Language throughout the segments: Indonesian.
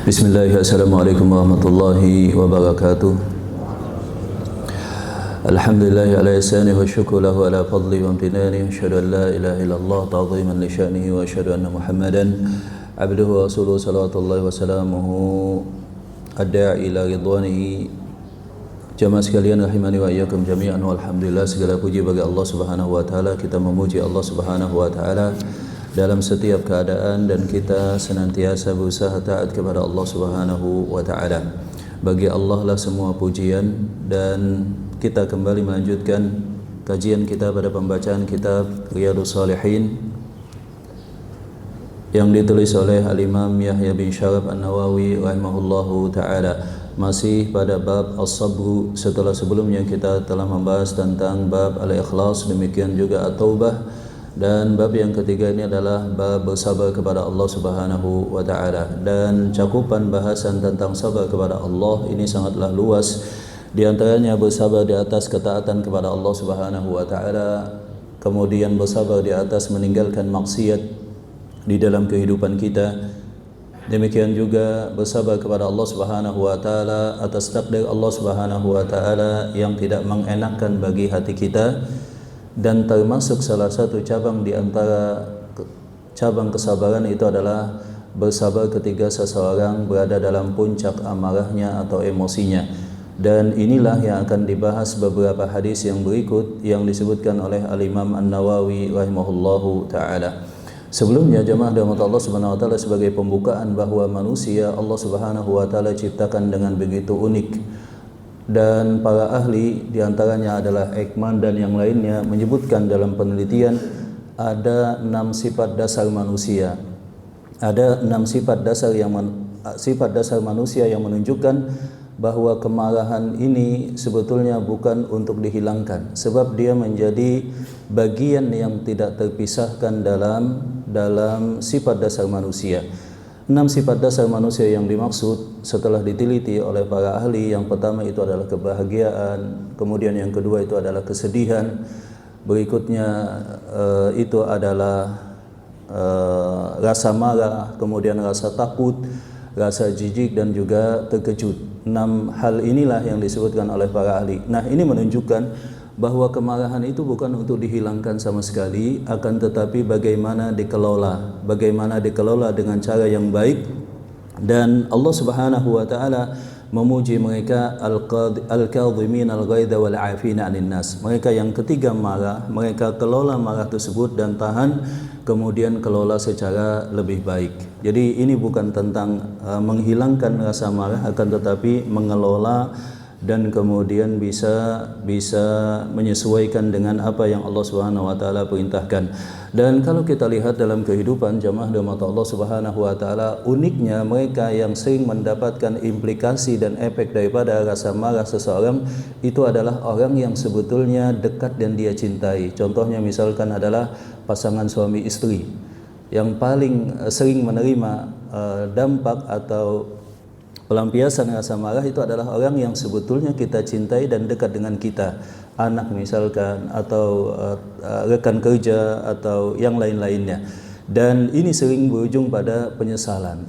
Bismillahirrahmanirrahim. Assalamualaikum warahmatullahi wabarakatuh. Alhamdulillahi ala ihsanihi wa syukru lahu ala fadli wa amtinani. Asyhadu an la ilaha illallah ta'ziman li sya'nihi wa asyhadu anna Muhammadan abduhu wa rasuluhu salawatullahi wa salamuhu ad-da'i ila ridwanihi. Jamaah sekalian rahimani wa iyyakum jami'an, walhamdulillah, segala puji bagi Allah Subhanahu wa taala. Kita memuji Allah Subhanahu wa taala dalam setiap keadaan dan kita senantiasa berusaha taat kepada Allah Subhanahu wa taala. Bagi Allah lah semua pujian, dan kita kembali melanjutkan kajian kita pada pembacaan kitab Riyadhus Shalihin yang ditulis oleh Al-Imam Yahya bin Syaraf An-Nawawi rahimahullahu taala. Masih pada bab as-sabru, setelah sebelumnya kita telah membahas tentang bab al-ikhlas, demikian juga at-taubah, dan bab yang ketiga ini adalah bab bersabar kepada Allah Subhanahu wa taala. Dan cakupan bahasan tentang sabar kepada Allah ini sangatlah luas. Di antaranya bersabar di atas ketaatan kepada Allah Subhanahu wa taala, kemudian bersabar di atas meninggalkan maksiat di dalam kehidupan kita. Demikian juga bersabar kepada Allah Subhanahu wa taala atas takdir Allah Subhanahu wa taala yang tidak mengenakkan bagi hati kita. Dan termasuk salah satu cabang di antara cabang kesabaran itu adalah bersabar ketika seseorang berada dalam puncak amarahnya atau emosinya. Dan inilah yang akan dibahas beberapa hadis yang berikut yang disebutkan oleh Al-Imam An-Nawawi rahimahullahu taala. Sebelumnya, jemaah dirahmati Allah Subhanahu wa taala, sebagai pembukaan bahwa manusia Allah Subhanahu wa taala ciptakan dengan begitu unik, dan para ahli diantaranya adalah Ekman dan yang lainnya menyebutkan dalam penelitian ada 6 sifat dasar manusia. Ada 6 sifat dasar manusia yang menunjukkan bahwa kemarahan ini sebetulnya bukan untuk dihilangkan, sebab dia menjadi bagian yang tidak terpisahkan dalam sifat dasar manusia. 6 sifat dasar manusia yang dimaksud setelah diteliti oleh para ahli, yang pertama itu adalah kebahagiaan, kemudian yang kedua itu adalah kesedihan, berikutnya itu adalah rasa marah, kemudian rasa takut, rasa jijik, dan juga terkejut. 6 hal inilah yang disebutkan oleh para ahli. Nah, ini menunjukkan bahwa kemarahan itu bukan untuk dihilangkan sama sekali, akan tetapi bagaimana dikelola dengan cara yang baik. Dan Allah Subhanahu wa taala memuji mereka al-kadhimin al-ghaidha wal 'afina 'anil nas. Mereka yang ketika marah, mereka kelola marah tersebut dan tahan, kemudian kelola secara lebih baik. Jadi ini bukan tentang menghilangkan rasa marah, akan tetapi mengelola dan kemudian bisa menyesuaikan dengan apa yang Allah Subhanahu wa taala perintahkan. Dan kalau kita lihat dalam kehidupan jamaah dirahmati Allah Subhanahu wa taala, uniknya mereka yang sering mendapatkan implikasi dan efek daripada rasa marah seseorang itu adalah orang yang sebetulnya dekat dan dia cintai. Contohnya misalkan adalah pasangan suami istri. Yang paling sering menerima dampak atau pelampiasan rasa marah itu adalah orang yang sebetulnya kita cintai dan dekat dengan kita, anak misalkan, atau rekan kerja, atau yang lain-lainnya. Dan ini sering berujung pada penyesalan,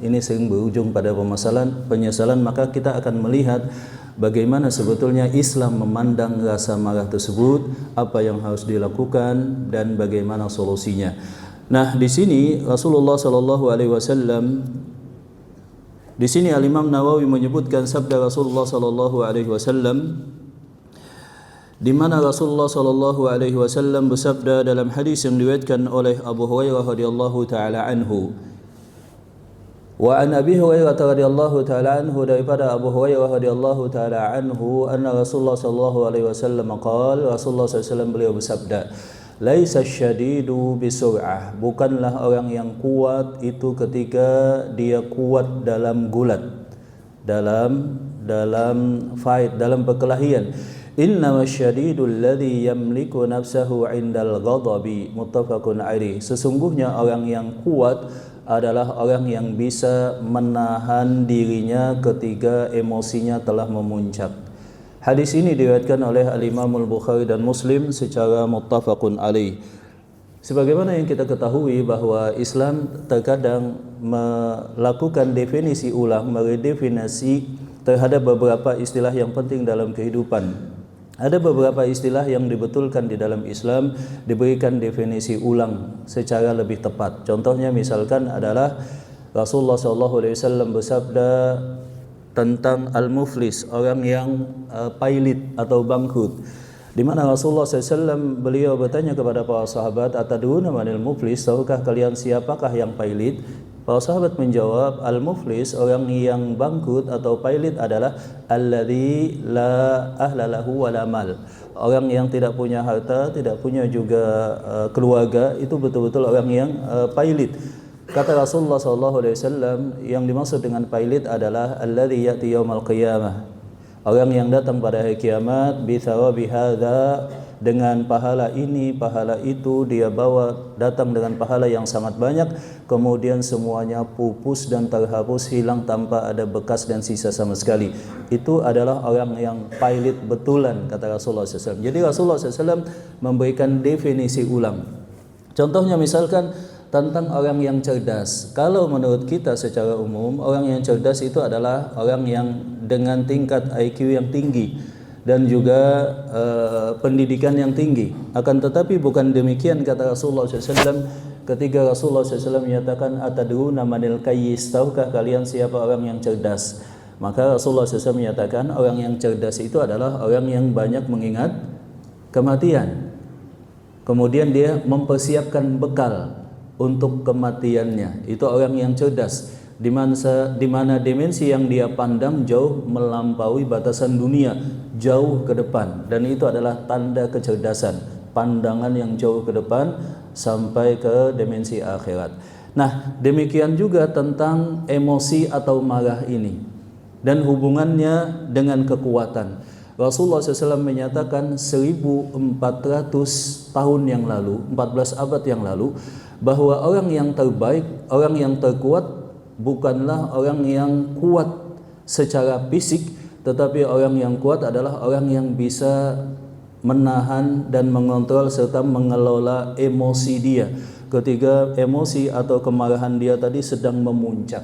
penyesalan, maka kita akan melihat bagaimana sebetulnya Islam memandang rasa marah tersebut, apa yang harus dilakukan, dan bagaimana solusinya. Nah, di sini Rasulullah sallallahu alaihi wasallam, di sini Al-Imam Nawawi menyebutkan sabda Rasulullah sallallahu alaihi wasallam, di mana Rasulullah sallallahu alaihi wasallam bersabda dalam hadis yang diriwayatkan oleh Abu Hurairah radhiyallahu taala anhu. Wa an Abi Hurairah radhiyallahu taala anhu, daripada Abu Hurairah radhiyallahu taala anhu, anna Rasulullah sallallahu alaihi wasallam qala, Rasulullah sallallahu alaihi wasallam beliau bersabda, laisa syadidu bisur'ah, bukanlah orang yang kuat itu ketika dia kuat dalam gulat, dalam fight, dalam perkelahian. Innama syadidul ladzi yamliku nafsahu 'indal ghadabi, muttafaqun alaih. Sesungguhnya orang yang kuat adalah orang yang bisa menahan dirinya ketika emosinya telah memuncak. Hadis ini diriwayatkan oleh Al-Imam Al-Bukhari dan Muslim secara muttafaqun alaih. Sebagaimana yang kita ketahui bahwa Islam terkadang melakukan definisi ulang, meredefinisi terhadap beberapa istilah yang penting dalam kehidupan. Ada beberapa istilah yang dibetulkan di dalam Islam diberikan definisi ulang secara lebih tepat. Contohnya misalkan adalah Rasulullah SAW bersabda tentang al-muflis, orang yang pailit atau bangkrut. Di mana Rasulullah SAW beliau bertanya kepada para sahabat, atadruna manil muflis, tahukah kalian siapakah yang pailit? Para sahabat menjawab, al-muflis, orang yang bangkrut atau pailit adalah alladzi la ahla lahu wa la mal. Orang yang tidak punya harta, tidak punya juga keluarga, itu betul-betul orang yang pailit. Kata Rasulullah SAW, yang dimaksud dengan pailit adalah alladzi ya'ti yaumal qiyamah, orang yang datang pada hari kiamat, bithawabi hadza, dengan pahala ini, pahala itu, dia bawa datang dengan pahala yang sangat banyak, kemudian semuanya pupus dan terhapus, hilang tanpa ada bekas dan sisa sama sekali. Itu adalah orang yang pailit betulan, kata Rasulullah SAW. Jadi Rasulullah SAW memberikan definisi ulang. Contohnya misalkan tentang orang yang cerdas. Kalau menurut kita secara umum, orang yang cerdas itu adalah orang yang dengan tingkat IQ yang tinggi dan juga pendidikan yang tinggi. Akan tetapi bukan demikian kata Rasulullah SAW ketika Rasulullah SAW menyatakan atadruna manil kayyis, tahukah kalian siapa orang yang cerdas? Maka Rasulullah SAW menyatakan orang yang cerdas itu adalah orang yang banyak mengingat kematian. Kemudian dia mempersiapkan bekal untuk kematiannya. Itu orang yang cerdas, di mana dimensi yang dia pandang jauh melampaui batasan dunia, jauh ke depan, dan itu adalah tanda kecerdasan, pandangan yang jauh ke depan sampai ke dimensi akhirat. Nah, demikian juga tentang emosi atau marah ini dan hubungannya dengan kekuatan. Rasulullah SAW menyatakan 1400 tahun yang lalu, 14 abad yang lalu, bahwa orang yang terbaik, orang yang terkuat bukanlah orang yang kuat secara fisik, tetapi orang yang kuat adalah orang yang bisa menahan dan mengontrol serta mengelola emosi dia ketika emosi atau kemarahan dia tadi sedang memuncak.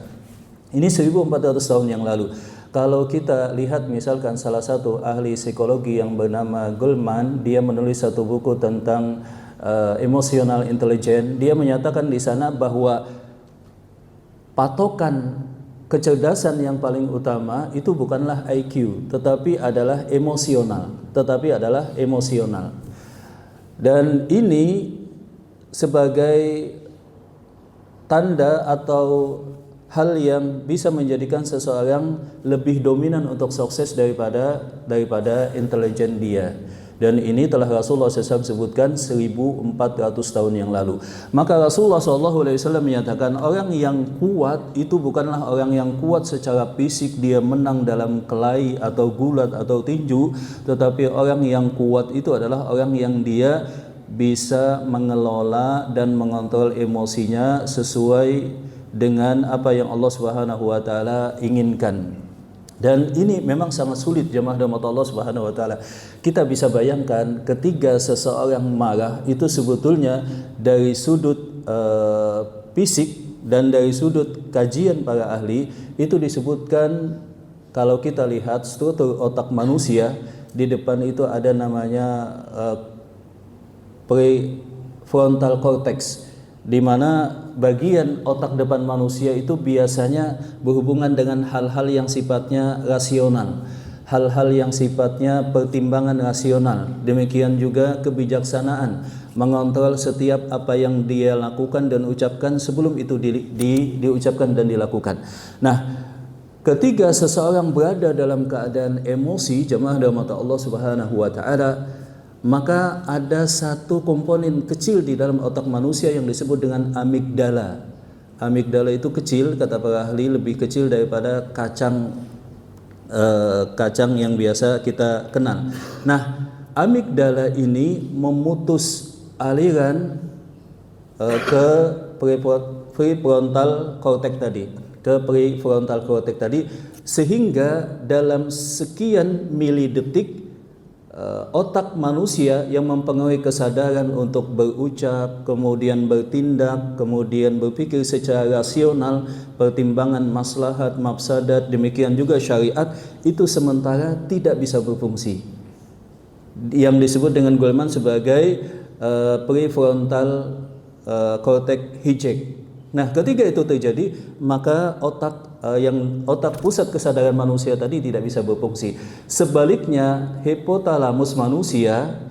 Ini 1400 tahun yang lalu. Kalau kita lihat misalkan salah satu ahli psikologi yang bernama Goleman, dia menulis satu buku tentang emotional intelligence. Dia menyatakan di sana bahwa patokan kecerdasan yang paling utama itu bukanlah IQ, tetapi adalah emosional. Dan ini sebagai tanda atau hal yang bisa menjadikan seseorang lebih dominan untuk sukses daripada intelijen dia. Dan ini telah Rasulullah SAW sebutkan 1400 tahun yang lalu. Maka Rasulullah SAW menyatakan orang yang kuat itu bukanlah orang yang kuat secara fisik, dia menang dalam kelahi atau gulat atau tinju, tetapi orang yang kuat itu adalah orang yang dia bisa mengelola dan mengontrol emosinya sesuai dengan apa yang Allah Subhanahu wa taala inginkan. Dan ini memang sangat sulit jemaah rahmat Allah Subhanahu wa taala. Kita bisa bayangkan ketika seseorang marah itu sebetulnya dari sudut fisik dan dari sudut kajian para ahli itu disebutkan, kalau kita lihat struktur otak manusia, di depan itu ada namanya prefrontal cortex, di mana bagian otak depan manusia itu biasanya berhubungan dengan hal-hal yang sifatnya rasional, hal-hal yang sifatnya pertimbangan rasional. Demikian juga kebijaksanaan, mengontrol setiap apa yang dia lakukan dan ucapkan sebelum itu diucapkan dan dilakukan. Nah, ketika seseorang berada dalam keadaan emosi, jemaah rahmat Allah Subhanahu wa taala, maka ada satu komponen kecil di dalam otak manusia yang disebut dengan amigdala. Amigdala itu kecil, kata para ahli, lebih kecil daripada kacang yang biasa kita kenal. Nah, amigdala ini memutus aliran ke prefrontal cortex tadi, sehingga dalam sekian milidetik otak manusia yang mempengaruhi kesadaran untuk berucap, kemudian bertindak, kemudian berpikir secara rasional, pertimbangan maslahat, mafsadat, demikian juga syariat, itu sementara tidak bisa berfungsi. Yang disebut dengan Goleman sebagai prefrontal cortex hijack. Nah, ketika itu terjadi, maka otak pusat kesadaran manusia tadi tidak bisa berfungsi. Sebaliknya, hipotalamus manusia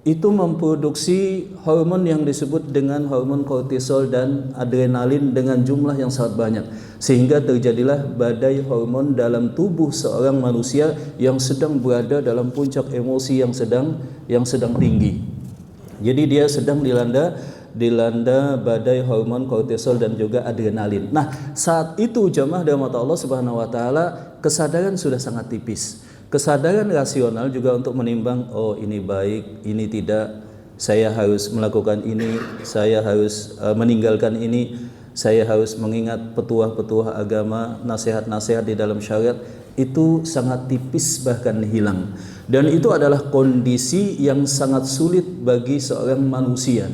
itu memproduksi hormon yang disebut dengan hormon kortisol dan adrenalin dengan jumlah yang sangat banyak, sehingga terjadilah badai hormon dalam tubuh seorang manusia yang sedang berada dalam puncak emosi yang sedang tinggi. Jadi dia sedang dilanda badai hormon kortisol dan juga adrenalin. Nah, saat itu jamaah rahmat Allah Subhanahu wa taala, kesadaran sudah sangat tipis. Kesadaran rasional juga untuk menimbang, oh ini baik, ini tidak, saya harus melakukan ini, saya harus meninggalkan ini, saya harus mengingat petuah-petuah agama, nasihat-nasihat di dalam syariat, itu sangat tipis bahkan hilang. Dan itu adalah kondisi yang sangat sulit bagi seorang manusia.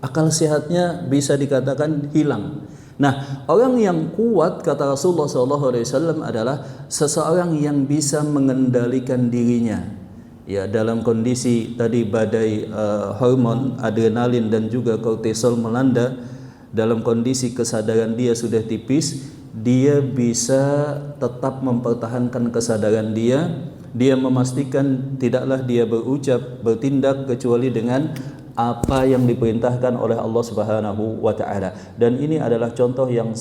Akal sehatnya bisa dikatakan hilang. Nah, orang yang kuat, kata Rasulullah SAW, adalah seseorang yang bisa mengendalikan dirinya. Ya, dalam kondisi tadi badai hormon adrenalin dan juga kortisol melanda, dalam kondisi kesadaran dia sudah tipis, dia bisa tetap mempertahankan kesadaran dia. Dia memastikan tidaklah dia berucap, bertindak kecuali dengan apa yang diperintahkan oleh Allah Subhanahu wa taala. Dan ini adalah contoh yang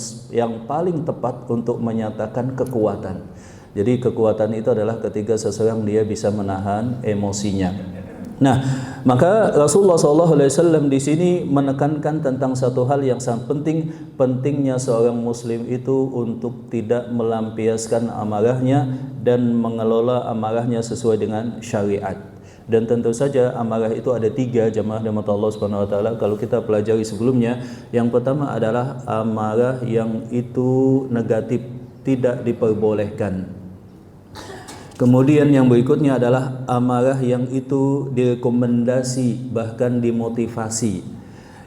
paling tepat untuk menyatakan kekuatan. Jadi kekuatan itu adalah ketika seseorang dia bisa menahan emosinya. Nah, maka Rasulullah SAW di sini menekankan tentang satu hal yang sangat penting, pentingnya seorang muslim itu untuk tidak melampiaskan amarahnya dan mengelola amarahnya sesuai dengan syariat. Dan tentu saja amarah itu ada 3, jamaah rahmat Allah Subhanahu wa taala. Kalau kita pelajari sebelumnya, yang pertama adalah amarah yang itu negatif, tidak diperbolehkan. Kemudian yang berikutnya adalah amarah yang itu direkomendasi, bahkan dimotivasi.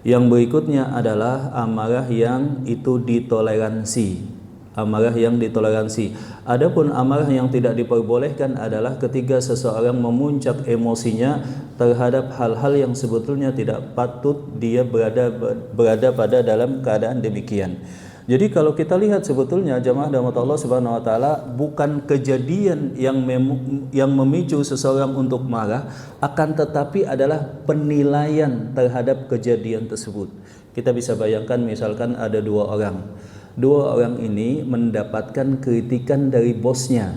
Yang berikutnya adalah amarah yang itu ditoleransi. Amarah yang ditoleransi. Adapun amarah yang tidak diperbolehkan adalah ketika seseorang memuncak emosinya terhadap hal-hal yang sebetulnya tidak patut dia berada pada dalam keadaan demikian. Jadi kalau kita lihat sebetulnya jamaah rahmat Allah Subhanahu wa taala, bukan kejadian yang memicu seseorang untuk marah, akan tetapi adalah penilaian terhadap kejadian tersebut. Kita bisa bayangkan misalkan ada 2 orang. 2 orang ini mendapatkan kritikan dari bosnya.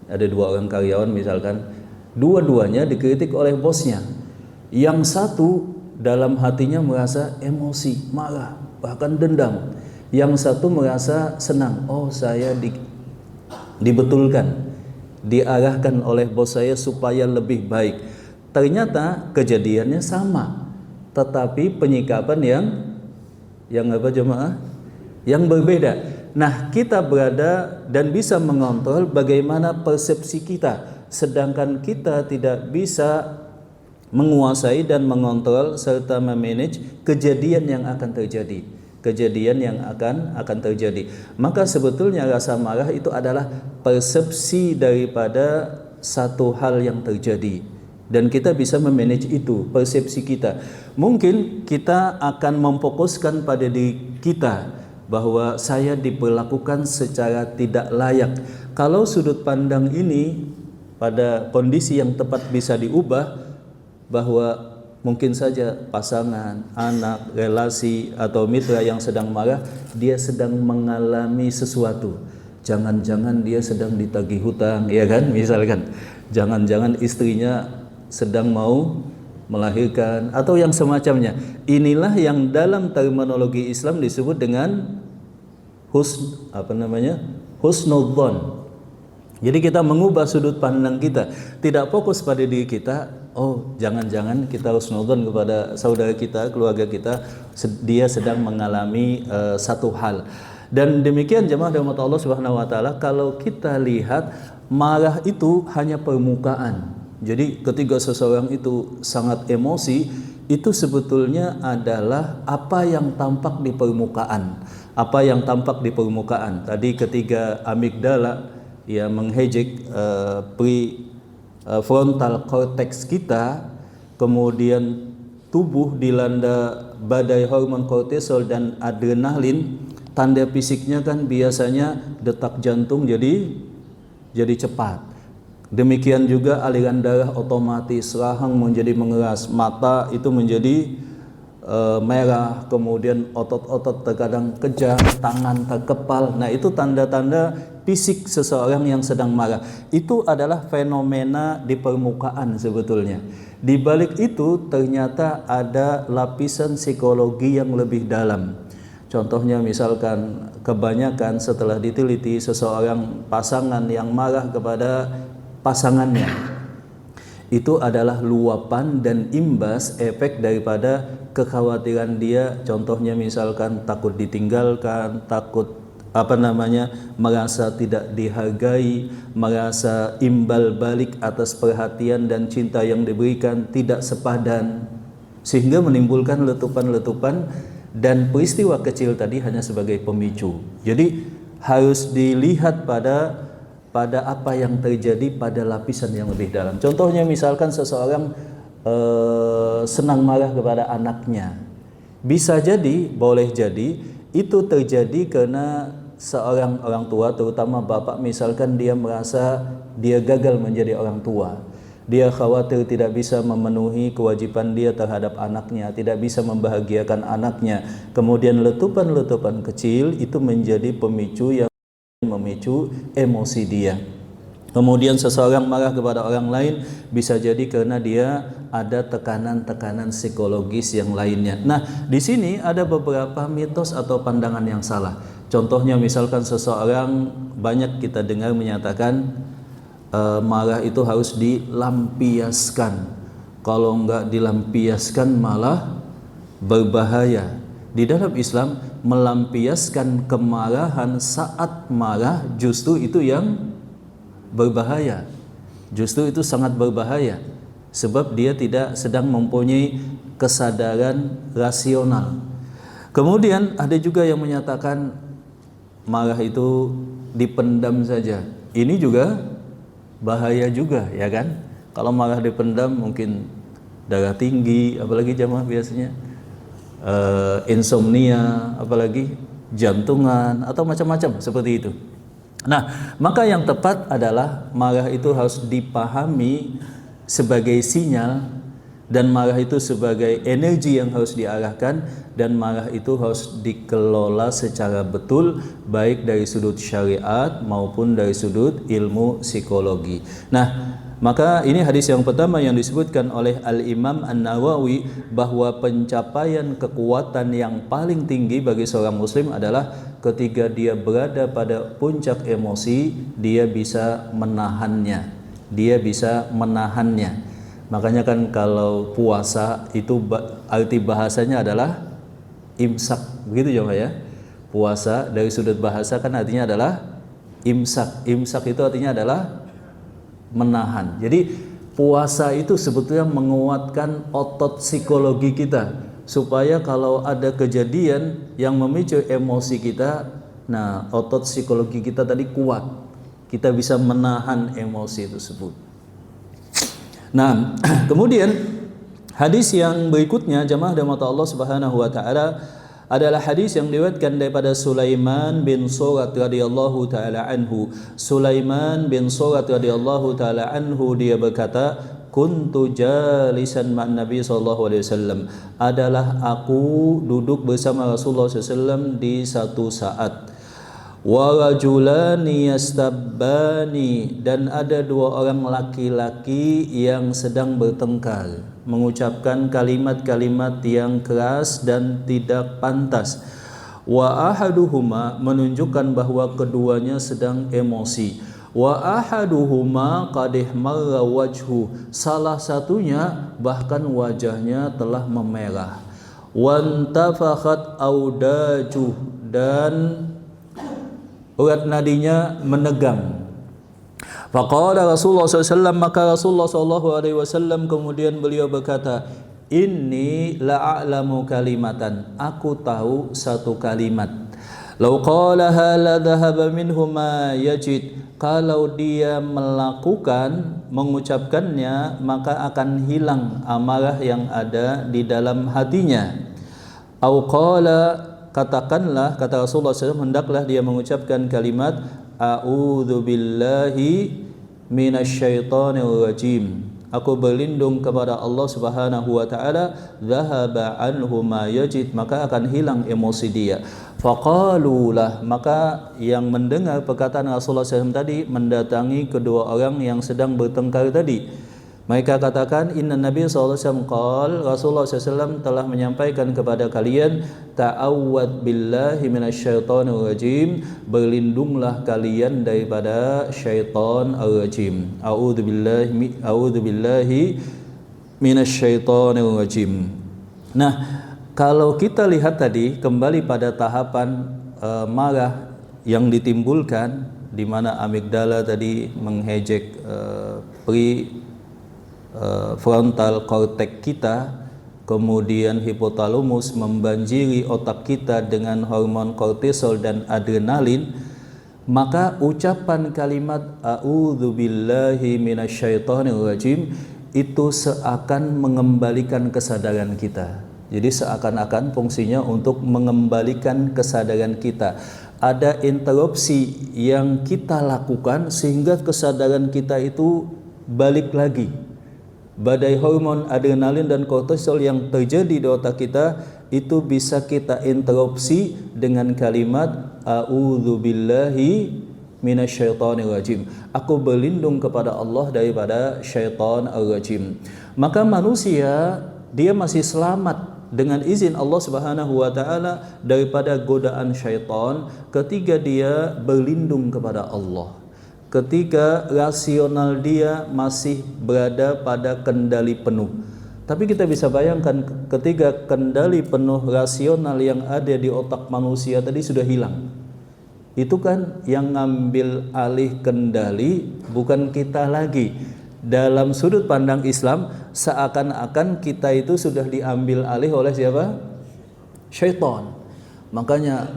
Ada 2 orang karyawan misalkan, dua-duanya dikritik oleh bosnya. Yang satu dalam hatinya merasa emosi, marah, bahkan dendam. Yang satu merasa senang, oh saya dibetulkan, diarahkan oleh bos saya supaya lebih baik. Ternyata kejadiannya sama, tetapi penyikapan yang apa jemaah? Yang berbeda. Nah, kita berada dan bisa mengontrol bagaimana persepsi kita, sedangkan kita tidak bisa menguasai dan mengontrol serta memanage kejadian yang akan terjadi. Maka sebetulnya rasa marah itu adalah persepsi daripada satu hal yang terjadi, dan kita bisa memanage itu, persepsi kita. Mungkin kita akan memfokuskan pada diri kita bahwa saya diperlakukan secara tidak layak. Kalau sudut pandang ini pada kondisi yang tepat bisa diubah, bahwa mungkin saja pasangan, anak, relasi atau mitra yang sedang marah, dia sedang mengalami sesuatu. Jangan-jangan dia sedang ditagih hutang, ya kan? Misalkan, jangan-jangan istrinya sedang mau melahirkan atau yang semacamnya. Inilah yang dalam terminologi Islam disebut dengan husnudzon. Jadi kita mengubah sudut pandang kita, tidak fokus pada diri kita. Oh, jangan-jangan kita husnudzon kepada saudara kita, keluarga kita, dia sedang mengalami satu hal. Dan demikian jemaah rahmat Allah Subhanahu wa taala, kalau kita lihat marah itu hanya permukaan. Jadi ketika seseorang itu sangat emosi, itu sebetulnya adalah apa yang tampak di permukaan. Apa yang tampak di permukaan. Tadi ketika amigdala ya menghejek frontal cortex kita, kemudian tubuh dilanda badai hormon kortisol dan adrenalin, tanda fisiknya kan biasanya detak jantung jadi cepat. Demikian juga aliran darah otomatis, rahang menjadi mengeras, mata itu menjadi merah, kemudian otot-otot terkadang kejang, tangan terkepal. Nah, itu tanda-tanda fisik seseorang yang sedang marah. Itu adalah fenomena di permukaan sebetulnya. Di balik itu ternyata ada lapisan psikologi yang lebih dalam. Contohnya misalkan kebanyakan setelah diteliti seseorang pasangan yang marah kepada pasangannya, itu adalah luapan dan imbas efek daripada kekhawatiran dia. Contohnya misalkan takut ditinggalkan, takut merasa tidak dihargai, merasa imbal balik atas perhatian dan cinta yang diberikan tidak sepadan, sehingga menimbulkan letupan-letupan dan peristiwa kecil tadi hanya sebagai pemicu. Jadi harus dilihat pada apa yang terjadi pada lapisan yang lebih dalam. Contohnya misalkan seseorang senang marah kepada anaknya. Bisa jadi, boleh jadi itu terjadi karena seorang orang tua, terutama bapak misalkan, dia merasa dia gagal menjadi orang tua. Dia khawatir tidak bisa memenuhi kewajiban dia terhadap anaknya, tidak bisa membahagiakan anaknya. Kemudian letupan-letupan kecil itu menjadi pemicu yang memicu emosi dia. Kemudian seseorang marah kepada orang lain bisa jadi karena dia ada tekanan-tekanan psikologis yang lainnya. Nah, di sini ada beberapa mitos atau pandangan yang salah. Contohnya misalkan seseorang, banyak kita dengar menyatakan marah itu harus dilampiaskan. Kalau enggak dilampiaskan malah berbahaya. Di dalam Islam, melampiaskan kemarahan saat marah justru itu yang berbahaya. Justru itu sangat berbahaya, sebab dia tidak sedang mempunyai kesadaran rasional. Kemudian ada juga yang menyatakan marah itu dipendam saja. Ini juga bahaya juga, ya kan? Kalau marah dipendam mungkin darah tinggi, apalagi jamaah biasanya insomnia, apalagi jantungan atau macam-macam seperti itu. Nah, maka yang tepat adalah marah itu harus dipahami sebagai sinyal, dan marah itu sebagai energi yang harus diarahkan, dan marah itu harus dikelola secara betul, baik dari sudut syariat maupun dari sudut ilmu psikologi. Nah, maka ini hadis yang pertama yang disebutkan oleh Al-Imam An-Nawawi, bahwa pencapaian kekuatan yang paling tinggi bagi seorang muslim adalah ketika dia berada pada puncak emosi, dia bisa menahannya. Dia bisa menahannya. Makanya kan kalau puasa itu arti bahasanya adalah imsak, begitu ya. Puasa dari sudut bahasa kan artinya adalah imsak. Imsak itu artinya adalah menahan. Jadi puasa itu sebetulnya menguatkan otot psikologi kita, supaya kalau ada kejadian yang memicu emosi kita, nah otot psikologi kita tadi kuat, kita bisa menahan emosi tersebut. Nah, kemudian hadis yang berikutnya, jamaah rahmat Allah Subhanahu wa taala, adalah hadis yang diriwayatkan daripada Sulaiman bin Surat radhiyallahu taala anhu. Sulaiman bin Surat radhiyallahu taala anhu, dia berkata, kuntu jalisan ma'an Nabi sallallahu alaihi wasallam, adalah aku duduk bersama Rasulullah sallallahu alaihi wasallam di satu saat. Wa rajulani yastabbani, dan ada dua orang laki-laki yang sedang bertengkar, mengucapkan kalimat-kalimat yang keras dan tidak pantas. Wa ahaduhuma, menunjukkan bahwa keduanya sedang emosi. Wa ahaduhuma qad ihmarra wajhu, salah satunya bahkan wajahnya telah memerah. Wantafakhat audaju, dan urat nadinya menegang. Faqala Rasulullah SAW, maka Rasulullah SAW kemudian beliau berkata, inni la'alamu kalimatan, aku tahu satu kalimat, law qalaha la dhahaba minhu ma yajid, kalau dia mengucapkannya maka akan hilang amarah yang ada di dalam hatinya. Au qala, katakanlah, kata Rasulullah SAW, hendaklah dia mengucapkan kalimat a'udzu billahi minasyaitonir rajim, aku berlindung kepada Allah Subhanahu wa taala, dhahaba anhu ma yajid, maka akan hilang emosi dia. Faqalulah, maka yang mendengar perkataan Rasulullah SAW tadi mendatangi kedua orang yang sedang bertengkar tadi. Mereka katakan, inna Nabi SAW qal, Rasulullah SAW telah menyampaikan kepada kalian, ta'awwad billahi minasyaitonir rajim, berlindunglah kalian daripada syaitan ar-rajim. A'udzu billahi minasyaitonir rajim. Nah, kalau kita lihat tadi kembali pada tahapan marah yang ditimbulkan, di mana amigdala tadi menghejek frontal cortex kita, kemudian hipotalamus membanjiri otak kita dengan hormon kortisol dan adrenalin, maka ucapan kalimat a'udzu billahi minasyaitonir rajim itu seakan mengembalikan kesadaran kita. Jadi seakan-akan fungsinya untuk mengembalikan kesadaran kita. Ada interupsi yang kita lakukan sehingga kesadaran kita itu balik lagi. Badai hormon adrenalin dan kortisol yang terjadi di otak kita itu bisa kita interupsi dengan kalimat a'udzu billahi minasyaitonir rajim, aku berlindung kepada Allah daripada syaitan ar-rajim. Maka manusia dia masih selamat dengan izin Allah Subhanahu wa taala daripada godaan syaitan ketika dia berlindung kepada Allah, ketika rasional dia masih berada pada kendali penuh. Tapi kita bisa bayangkan ketika kendali penuh rasional yang ada di otak manusia tadi sudah hilang, itu kan yang ngambil alih kendali bukan kita lagi. Dalam sudut pandang Islam seakan-akan kita itu sudah diambil alih oleh siapa? Syaitan. Makanya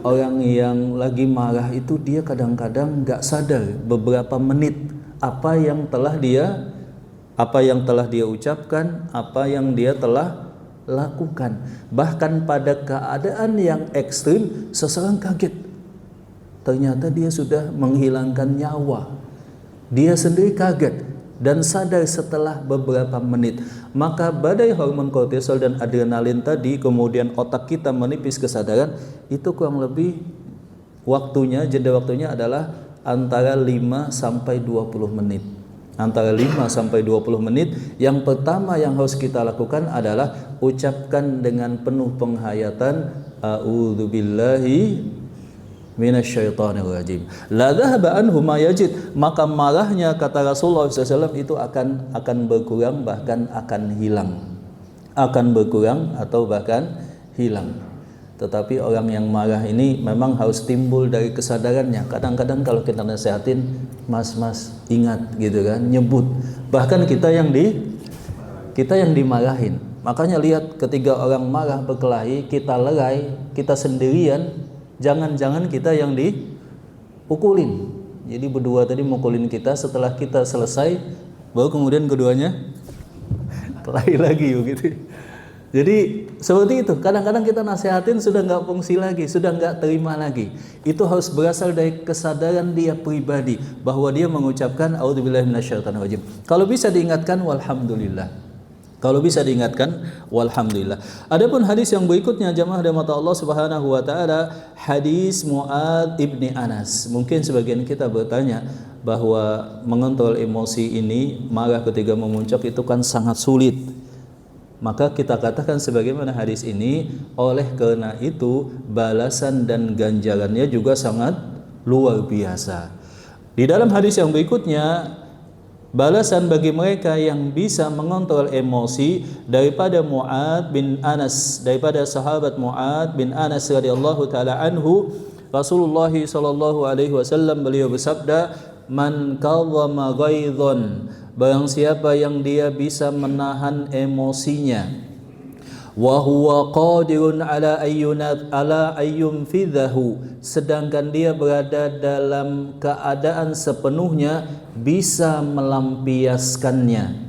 orang yang lagi marah itu dia kadang-kadang nggak sadar beberapa menit apa yang telah dia ucapkan, apa yang dia telah lakukan. Bahkan pada keadaan yang ekstrim seseorang kaget, ternyata dia sudah menghilangkan nyawa. Dia sendiri kaget dan sadar setelah beberapa menit. Maka badai hormon kortisol dan adrenalin tadi, kemudian otak kita menipis kesadaran, itu kurang lebih jeda waktunya adalah antara 5 sampai 20 menit. Antara 5 sampai 20 menit. Yang pertama yang harus kita lakukan adalah ucapkan dengan penuh penghayatan a'udzu billahi minasyaitonir rajim. La dhahaba anhu ma yajid, maka marahnya, kata Rasulullah SAW, itu akan berkurang, bahkan akan hilang. Akan berkurang atau bahkan hilang. Tetapi orang yang marah ini memang harus timbul dari kesadarannya. Kadang-kadang kalau kita nasihatin, mas ingat gitu kan, nyebut. Bahkan kita yang dimarahin. Makanya lihat ketika orang marah berkelahi, kita lerai, kita sendirian, jangan-jangan kita yang dipukulin. Jadi berdua tadi mukulin kita, setelah kita selesai baru kemudian keduanya kelahi lagi begitu. Jadi seperti itu. Kadang-kadang kita nasihatin sudah nggak fungsi lagi, sudah nggak terima lagi. Itu harus berasal dari kesadaran dia pribadi bahwa dia mengucapkan a'udzubillahi minasyaitonir rajim. Kalau bisa diingatkan, walhamdulillah. Kalau bisa diingatkan, walhamdulillah. Adapun hadis yang berikutnya, jamaah rahmat Allah Subhanahu wa taala, hadis Mu'adz ibni Anas. Mungkin sebagian kita bertanya bahwa mengontrol emosi ini, marah ketika memuncak itu kan sangat sulit. Maka kita katakan sebagaimana hadis ini, oleh karena itu balasan dan ganjarannya juga sangat luar biasa. Di dalam hadis yang berikutnya, balasan bagi mereka yang bisa mengontrol emosi daripada Mu'adz bin Anas, daripada sahabat Mu'adz bin Anas radhiyallahu taala anhu, Rasulullah sallallahu alaihi wasallam beliau bersabda, "Man kadhama ghaidhan," barang siapa yang dia bisa menahan emosinya, wa huwa qadirun ala ayyunfidhahu, sedangkan dia berada dalam keadaan sepenuhnya bisa melampiaskannya.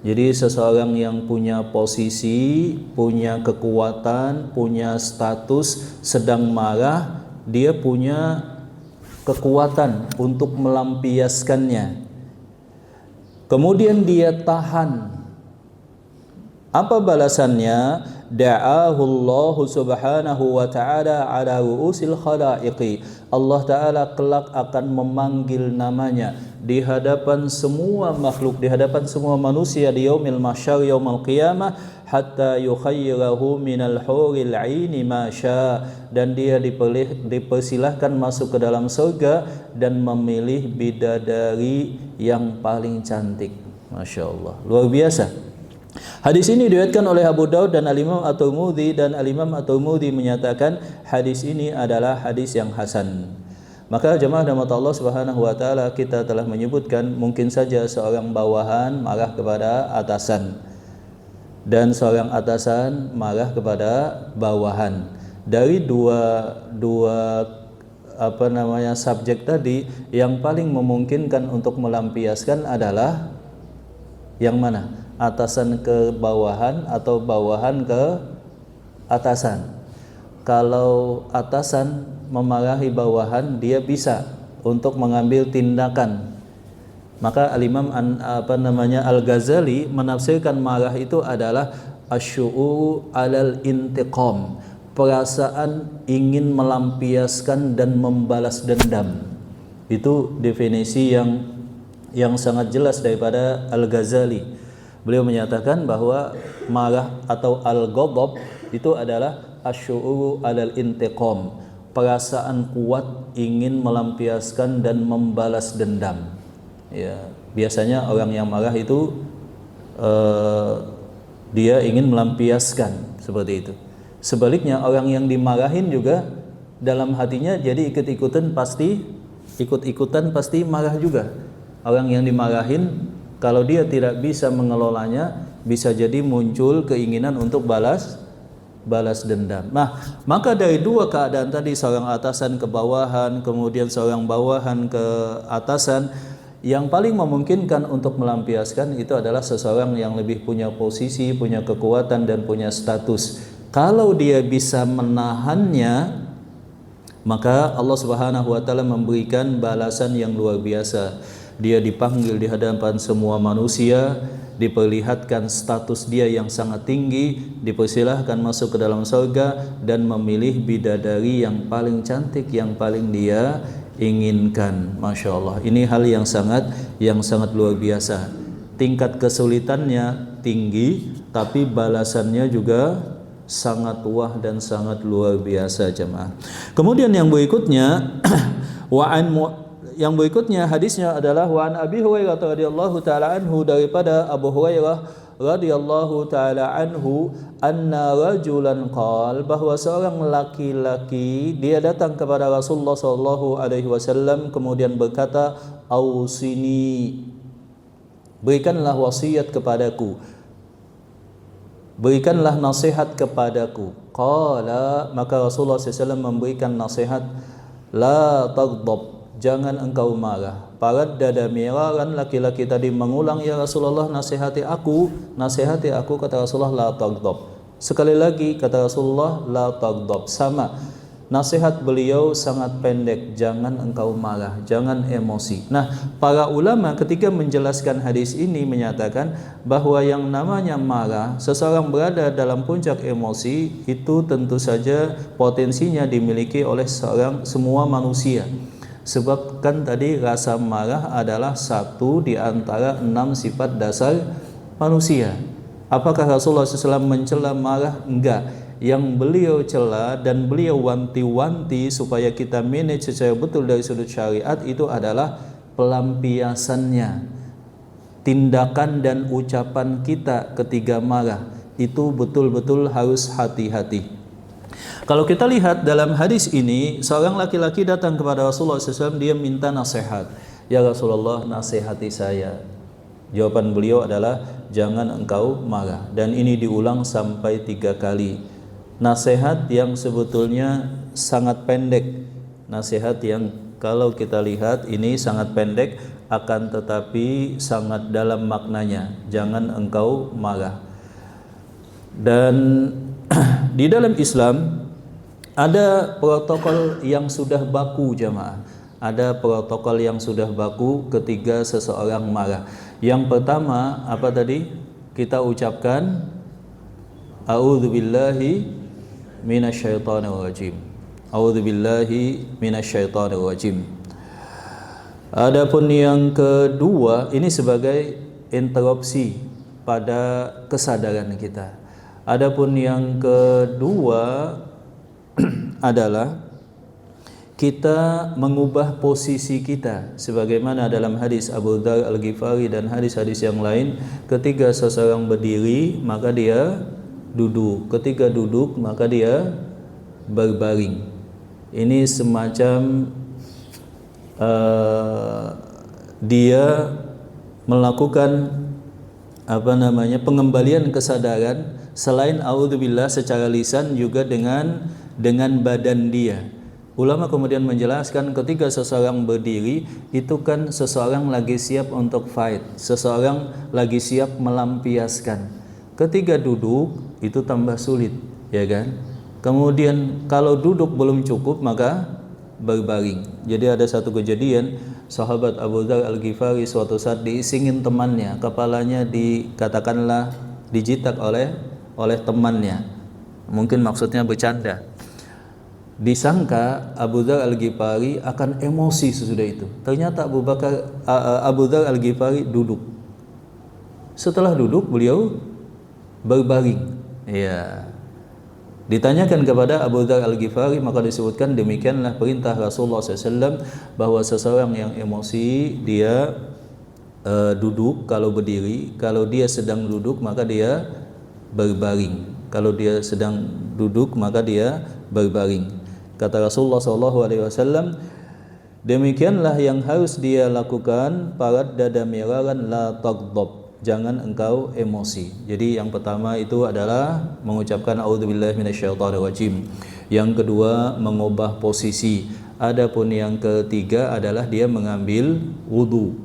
Jadi seseorang yang punya posisi, punya kekuatan, punya status, sedang marah, dia punya kekuatan untuk melampiaskannya. Kemudian dia tahan. Apa balasannya? Da'ahu Allah subhanahu wa ta'ala ala ru'usil khalaiqi. Allah Ta'ala kelak akan memanggil namanya di hadapan semua makhluk, di hadapan semua manusia di yaumil mahsyar, yaumil qiyamah, hatta yukhayyirahu minal huril aini ma syaa, dan dia dipersilahkan masuk ke dalam surga dan memilih bidadari yang paling cantik. Masya Allah, luar biasa. Hadis ini diriwayatkan oleh Abu Daud dan Al-Imam At-Tirmidzi, dan Al-Imam At-Tirmidzi menyatakan hadis ini adalah hadis yang hasan. Maka jemaah rahmat Allah Subhanahu wa taala, kita telah menyebutkan mungkin saja seorang bawahan marah kepada atasan dan seorang atasan marah kepada bawahan. Dari dua subjek tadi, yang paling memungkinkan untuk melampiaskan adalah yang mana? Atasan ke bawahan atau bawahan ke atasan. Kalau atasan memarahi bawahan, dia bisa untuk mengambil tindakan. Maka Al-Imam Al-Ghazali menafsirkan marah itu adalah asyu'u alal intiqam, perasaan ingin melampiaskan dan membalas dendam. Itu definisi yang sangat jelas daripada Al-Ghazali. Beliau menyatakan bahwa marah atau al-ghadab itu adalah asyu'u alal intiqam, perasaan kuat ingin melampiaskan dan membalas dendam. Ya, biasanya orang yang marah itu dia ingin melampiaskan seperti itu. Sebaliknya orang yang dimarahin juga dalam hatinya jadi ikut-ikutan pasti marah juga. Orang yang dimarahin, kalau dia tidak bisa mengelolanya, bisa jadi muncul keinginan untuk balas dendam. Nah, maka dari dua keadaan tadi, seorang atasan ke bawahan, kemudian seorang bawahan ke atasan, yang paling memungkinkan untuk melampiaskan itu adalah seseorang yang lebih punya posisi, punya kekuatan, dan punya status. Kalau dia bisa menahannya, maka Allah Subhanahu wa taala memberikan balasan yang luar biasa. Dia dipanggil di hadapan semua manusia, diperlihatkan status dia yang sangat tinggi, dipersilahkan masuk ke dalam surga dan memilih bidadari yang paling cantik, yang paling dia inginkan. Masya Allah, ini hal yang sangat luar biasa. Tingkat kesulitannya tinggi, tapi balasannya juga sangat wah dan sangat luar biasa, jemaah. Kemudian yang berikutnya hadisnya adalah wa an Abi Hurairah radhiyallahu taala anhu, daripada Abu Hurairah radhiyallahu taala anhu, anna rajulan qala, bahwa seorang laki-laki dia datang kepada Rasulullah sallallahu alaihi wasallam kemudian berkata, ausini, berikanlah wasiat kepadaku, berikanlah nasihat kepadaku. Qala, maka Rasulullah sallallahu alaihi wasallam memberikan nasihat, la taghdab, jangan engkau marah. Paraddada miraran, laki-laki tadi mengulang, ya Rasulullah, nasihati aku, kata Rasulullah, la taghdab. Sekali lagi kata Rasulullah, la taghdab. Sama, nasihat beliau sangat pendek, jangan engkau marah, jangan emosi. Nah, para ulama ketika menjelaskan hadis ini menyatakan bahwa yang namanya marah, seseorang berada dalam puncak emosi, itu tentu saja potensinya dimiliki oleh semua manusia. Sebab kan tadi rasa marah adalah satu di antara 6 sifat dasar manusia. Apakah Rasulullah SAW mencela marah? Enggak. Yang beliau cela dan beliau wanti-wanti supaya kita manage secara betul dari sudut syariat itu adalah pelampiasannya. Tindakan dan ucapan kita ketika marah itu betul-betul harus hati-hati. Kalau kita lihat dalam hadis ini, seorang laki-laki datang kepada Rasulullah SAW, dia minta nasihat. Ya Rasulullah, nasihati saya. Jawaban beliau adalah, jangan engkau marah. Dan ini diulang sampai 3 kali. Nasihat yang sebetulnya sangat pendek. Nasihat yang kalau kita lihat ini sangat pendek, akan tetapi sangat dalam maknanya. Jangan engkau marah. Dan di dalam Islam ada protokol yang sudah baku jamaah. Ada protokol yang sudah baku ketika seseorang marah. Yang pertama apa tadi? Kita ucapkan a'udzubillahi minasyaitonir rajim. A'udzubillahi minasyaitonir rajim. Adapun yang kedua, ini sebagai interupsi pada kesadaran kita. Adapun yang kedua adalah kita mengubah posisi kita, sebagaimana dalam hadis Abu Dzar Al-Ghifari dan hadis-hadis yang lain. Ketika seseorang berdiri maka dia duduk, ketika duduk maka dia berbaring. Ini semacam dia melakukan pengembalian kesadaran selain a'udzubillah secara lisan, juga dengan badan dia. Ulama kemudian menjelaskan ketika seseorang berdiri itu kan seseorang lagi siap untuk fight, seseorang lagi siap melampiaskan. Ketika duduk itu tambah sulit, ya kan? Kemudian kalau duduk belum cukup maka berbaring. Jadi ada satu kejadian, sahabat Abu Dzar Al-Ghifari suatu saat diisingin temannya, kepalanya dikatakanlah dijitak oleh temannya. Mungkin maksudnya bercanda. Disangka Abu Dzar Al-Ghifari akan emosi sesudah itu. Ternyata Abu Dzar Al-Ghifari duduk. Setelah duduk beliau berbaring. Ya. Ditanyakan kepada Abu Dzar Al-Ghifari, maka disebutkan demikianlah perintah Rasulullah SAW, bahwa seseorang yang emosi dia duduk kalau berdiri, kalau dia sedang duduk maka dia berbaring, kalau dia sedang duduk maka dia berbaring. Kata Rasulullah SAW, demikianlah yang harus dia lakukan, parad dada miraran la taghdab, jangan engkau emosi. Jadi yang pertama itu adalah mengucapkan a'udzubillahi minasyaitonirrajim. Yang kedua mengubah posisi. Adapun yang ketiga adalah dia mengambil wudu.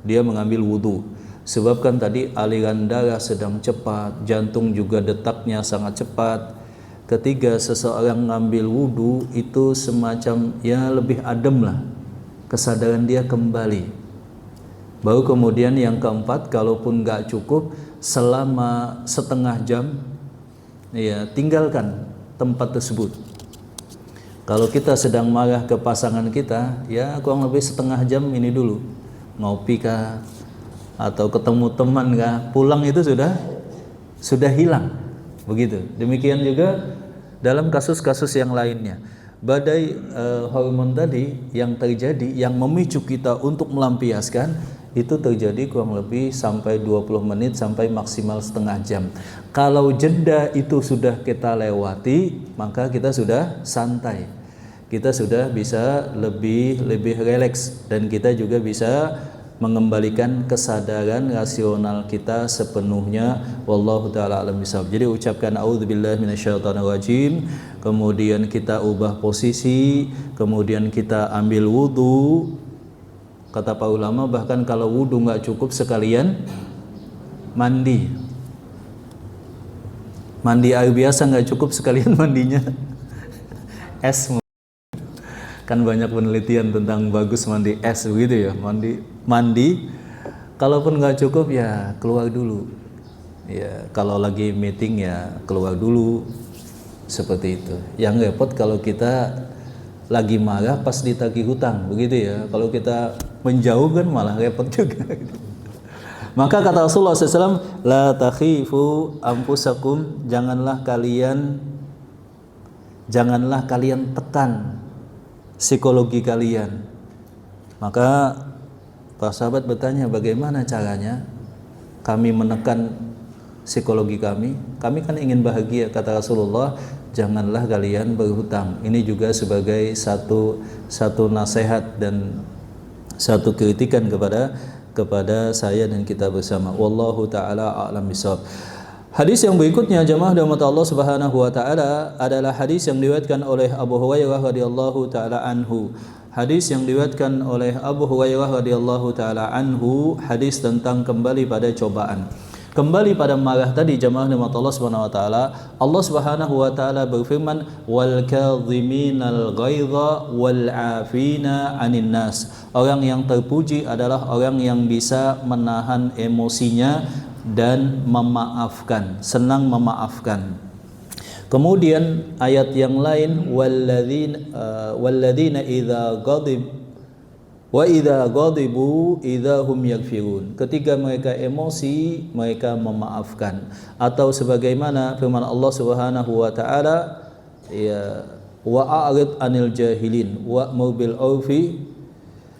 Dia mengambil wudu. Sebabkan tadi aliran darah sedang cepat, jantung juga detaknya sangat cepat. Ketika seseorang mengambil wudu itu semacam ya lebih adem lah, kesadaran dia kembali. Baru kemudian yang keempat, kalaupun nggak cukup selama setengah jam, ya tinggalkan tempat tersebut. Kalau kita sedang marah ke pasangan kita, ya kurang lebih setengah jam ini dulu, ngopi kah, atau ketemu teman kah, pulang itu sudah hilang. Begitu. Demikian juga dalam kasus-kasus yang lainnya. Badai hormon tadi yang terjadi, yang memicu kita untuk melampiaskan, itu terjadi kurang lebih sampai 20 menit sampai maksimal setengah jam. Kalau jeda itu sudah kita lewati, maka kita sudah santai. Kita sudah bisa lebih rileks, dan kita juga bisa mengembalikan kesadaran rasional kita sepenuhnya. Wallahu taala alam bisawab. Jadi ucapkan a'udzubillahi minasyaitonirrajim, kemudian kita ubah posisi, kemudian kita ambil wudu. Kata para ulama, bahkan kalau wudu nggak cukup sekalian mandi air biasa nggak cukup, sekalian mandinya es. Kan banyak penelitian tentang bagus mandi es begitu ya, mandi kalaupun nggak cukup ya keluar dulu, ya kalau lagi meeting ya keluar dulu, seperti itu. Yang repot kalau kita lagi marah pas ditagih hutang begitu ya, kalau kita menjauh kan malah repot juga. Maka kata Rasulullah SAW, la takhifu anfusakum, janganlah kalian tekan psikologi kalian. Maka para sahabat bertanya, bagaimana caranya kami menekan psikologi kami kan ingin bahagia. Kata Rasulullah, janganlah kalian berhutang. Ini juga sebagai satu nasihat dan satu kritikan kepada saya dan kita bersama. Wallahu taala a'lam bishawab. Hadis yang berikutnya jemaah rahmat Allah Subhanahu wa taala adalah hadis yang diriwayatkan oleh Abu Hurairah radhiyallahu taala anhu. Hadis yang diriwayatkan oleh Abu Hurairah radhiyallahu taala anhu, hadis tentang kembali pada cobaan. Kembali pada marah tadi jemaah rahmat Allah Subhanahu wa taala, Allah Subhanahu wa taala berfirman, wal kadhiminal ghaidha wal 'afina 'anil nas. Orang yang terpuji adalah orang yang bisa menahan emosinya dan memaafkan, senang memaafkan. Kemudian ayat yang lain, walladzina idza ghadibu idza hum yaghfirun. Ketika mereka emosi, mereka memaafkan. Atau sebagaimana firman Allah Subhanahu wa taala, ya wa'arid anil jahilin wa'mur bil urfi,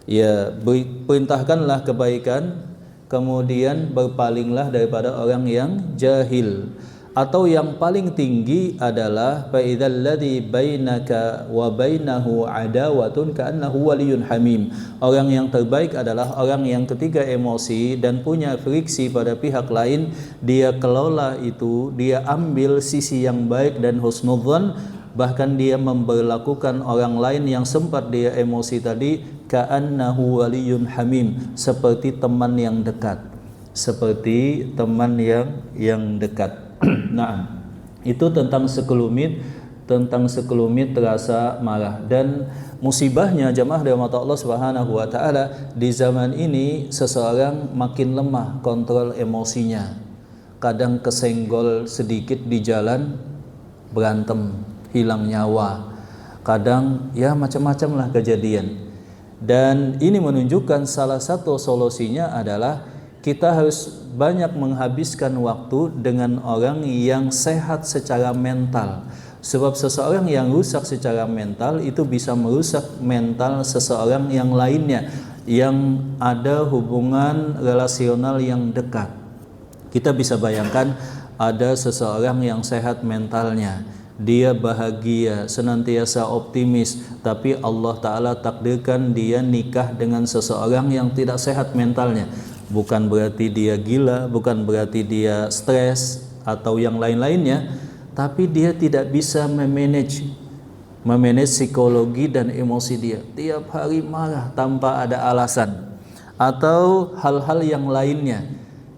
ya perintahkanlah kebaikan, kemudian berpalinglah daripada orang yang jahil. Atau yang paling tinggi adalah faidzal ladzi bainaka wa bainahu adawatun ka'annahu waliyyun hamim. Orang yang terbaik adalah orang yang ketika emosi dan punya friksi pada pihak lain, dia kelola itu, dia ambil sisi yang baik dan husnudzon, bahkan dia memperlakukan orang lain yang sempat dia emosi tadi ka'annahu waliyyun hamim, seperti teman yang dekat, seperti teman yang dekat. Nah, itu tentang sekelumit rasa marah. Dan musibahnya jemaah rahmat Allah Subhanahu wa taala, di zaman ini seseorang makin lemah kontrol emosinya. Kadang kesenggol sedikit di jalan berantem, hilang nyawa. Kadang ya macam-macam lah kejadian. Dan ini menunjukkan salah satu solusinya adalah kita harus banyak menghabiskan waktu dengan orang yang sehat secara mental. Sebab seseorang yang rusak secara mental itu bisa merusak mental seseorang yang lainnya, yang ada hubungan relasional yang dekat. Kita bisa bayangkan ada seseorang yang sehat mentalnya, dia bahagia, senantiasa optimis, tapi Allah Ta'ala takdirkan dia nikah dengan seseorang yang tidak sehat mentalnya. Bukan berarti dia gila, bukan berarti dia stres atau yang lain-lainnya, tapi dia tidak bisa memanage psikologi dan emosi dia. Tiap hari marah tanpa ada alasan, atau hal-hal yang lainnya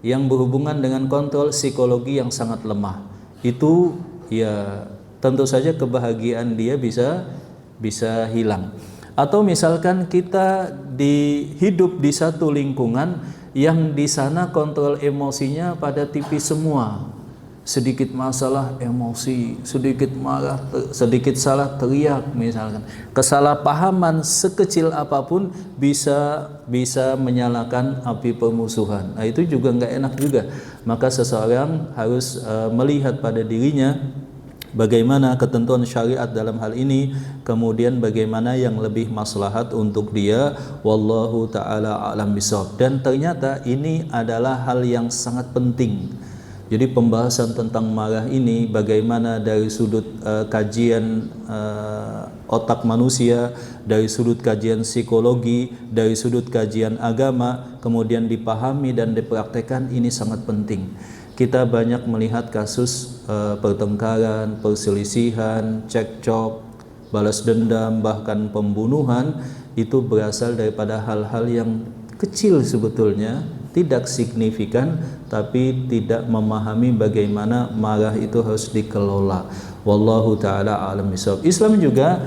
yang berhubungan dengan kontrol psikologi yang sangat lemah. Itu ya tentu saja kebahagiaan dia bisa hilang. Atau misalkan kita hidup di satu lingkungan yang di sana kontrol emosinya pada tipis semua. Sedikit masalah emosi, sedikit marah, sedikit salah teriak misalkan. Kesalahpahaman sekecil apapun bisa menyalakan api permusuhan. Nah, itu juga nggak enak juga. Maka seseorang harus melihat pada dirinya bagaimana ketentuan syariat dalam hal ini, kemudian bagaimana yang lebih maslahat untuk dia. Wallahu ta'ala a'lam bishawab. Dan ternyata ini adalah hal yang sangat penting. Jadi pembahasan tentang marah ini, bagaimana dari sudut kajian otak manusia, dari sudut kajian psikologi, dari sudut kajian agama, kemudian dipahami dan dipraktekkan, ini sangat penting. Kita banyak melihat kasus pertengkaran, perselisihan, cekcok, balas dendam, bahkan pembunuhan, itu berasal daripada hal-hal yang kecil sebetulnya, tidak signifikan, tapi tidak memahami bagaimana marah itu harus dikelola. Wallahu ta'ala a'lam bishawab. Islam juga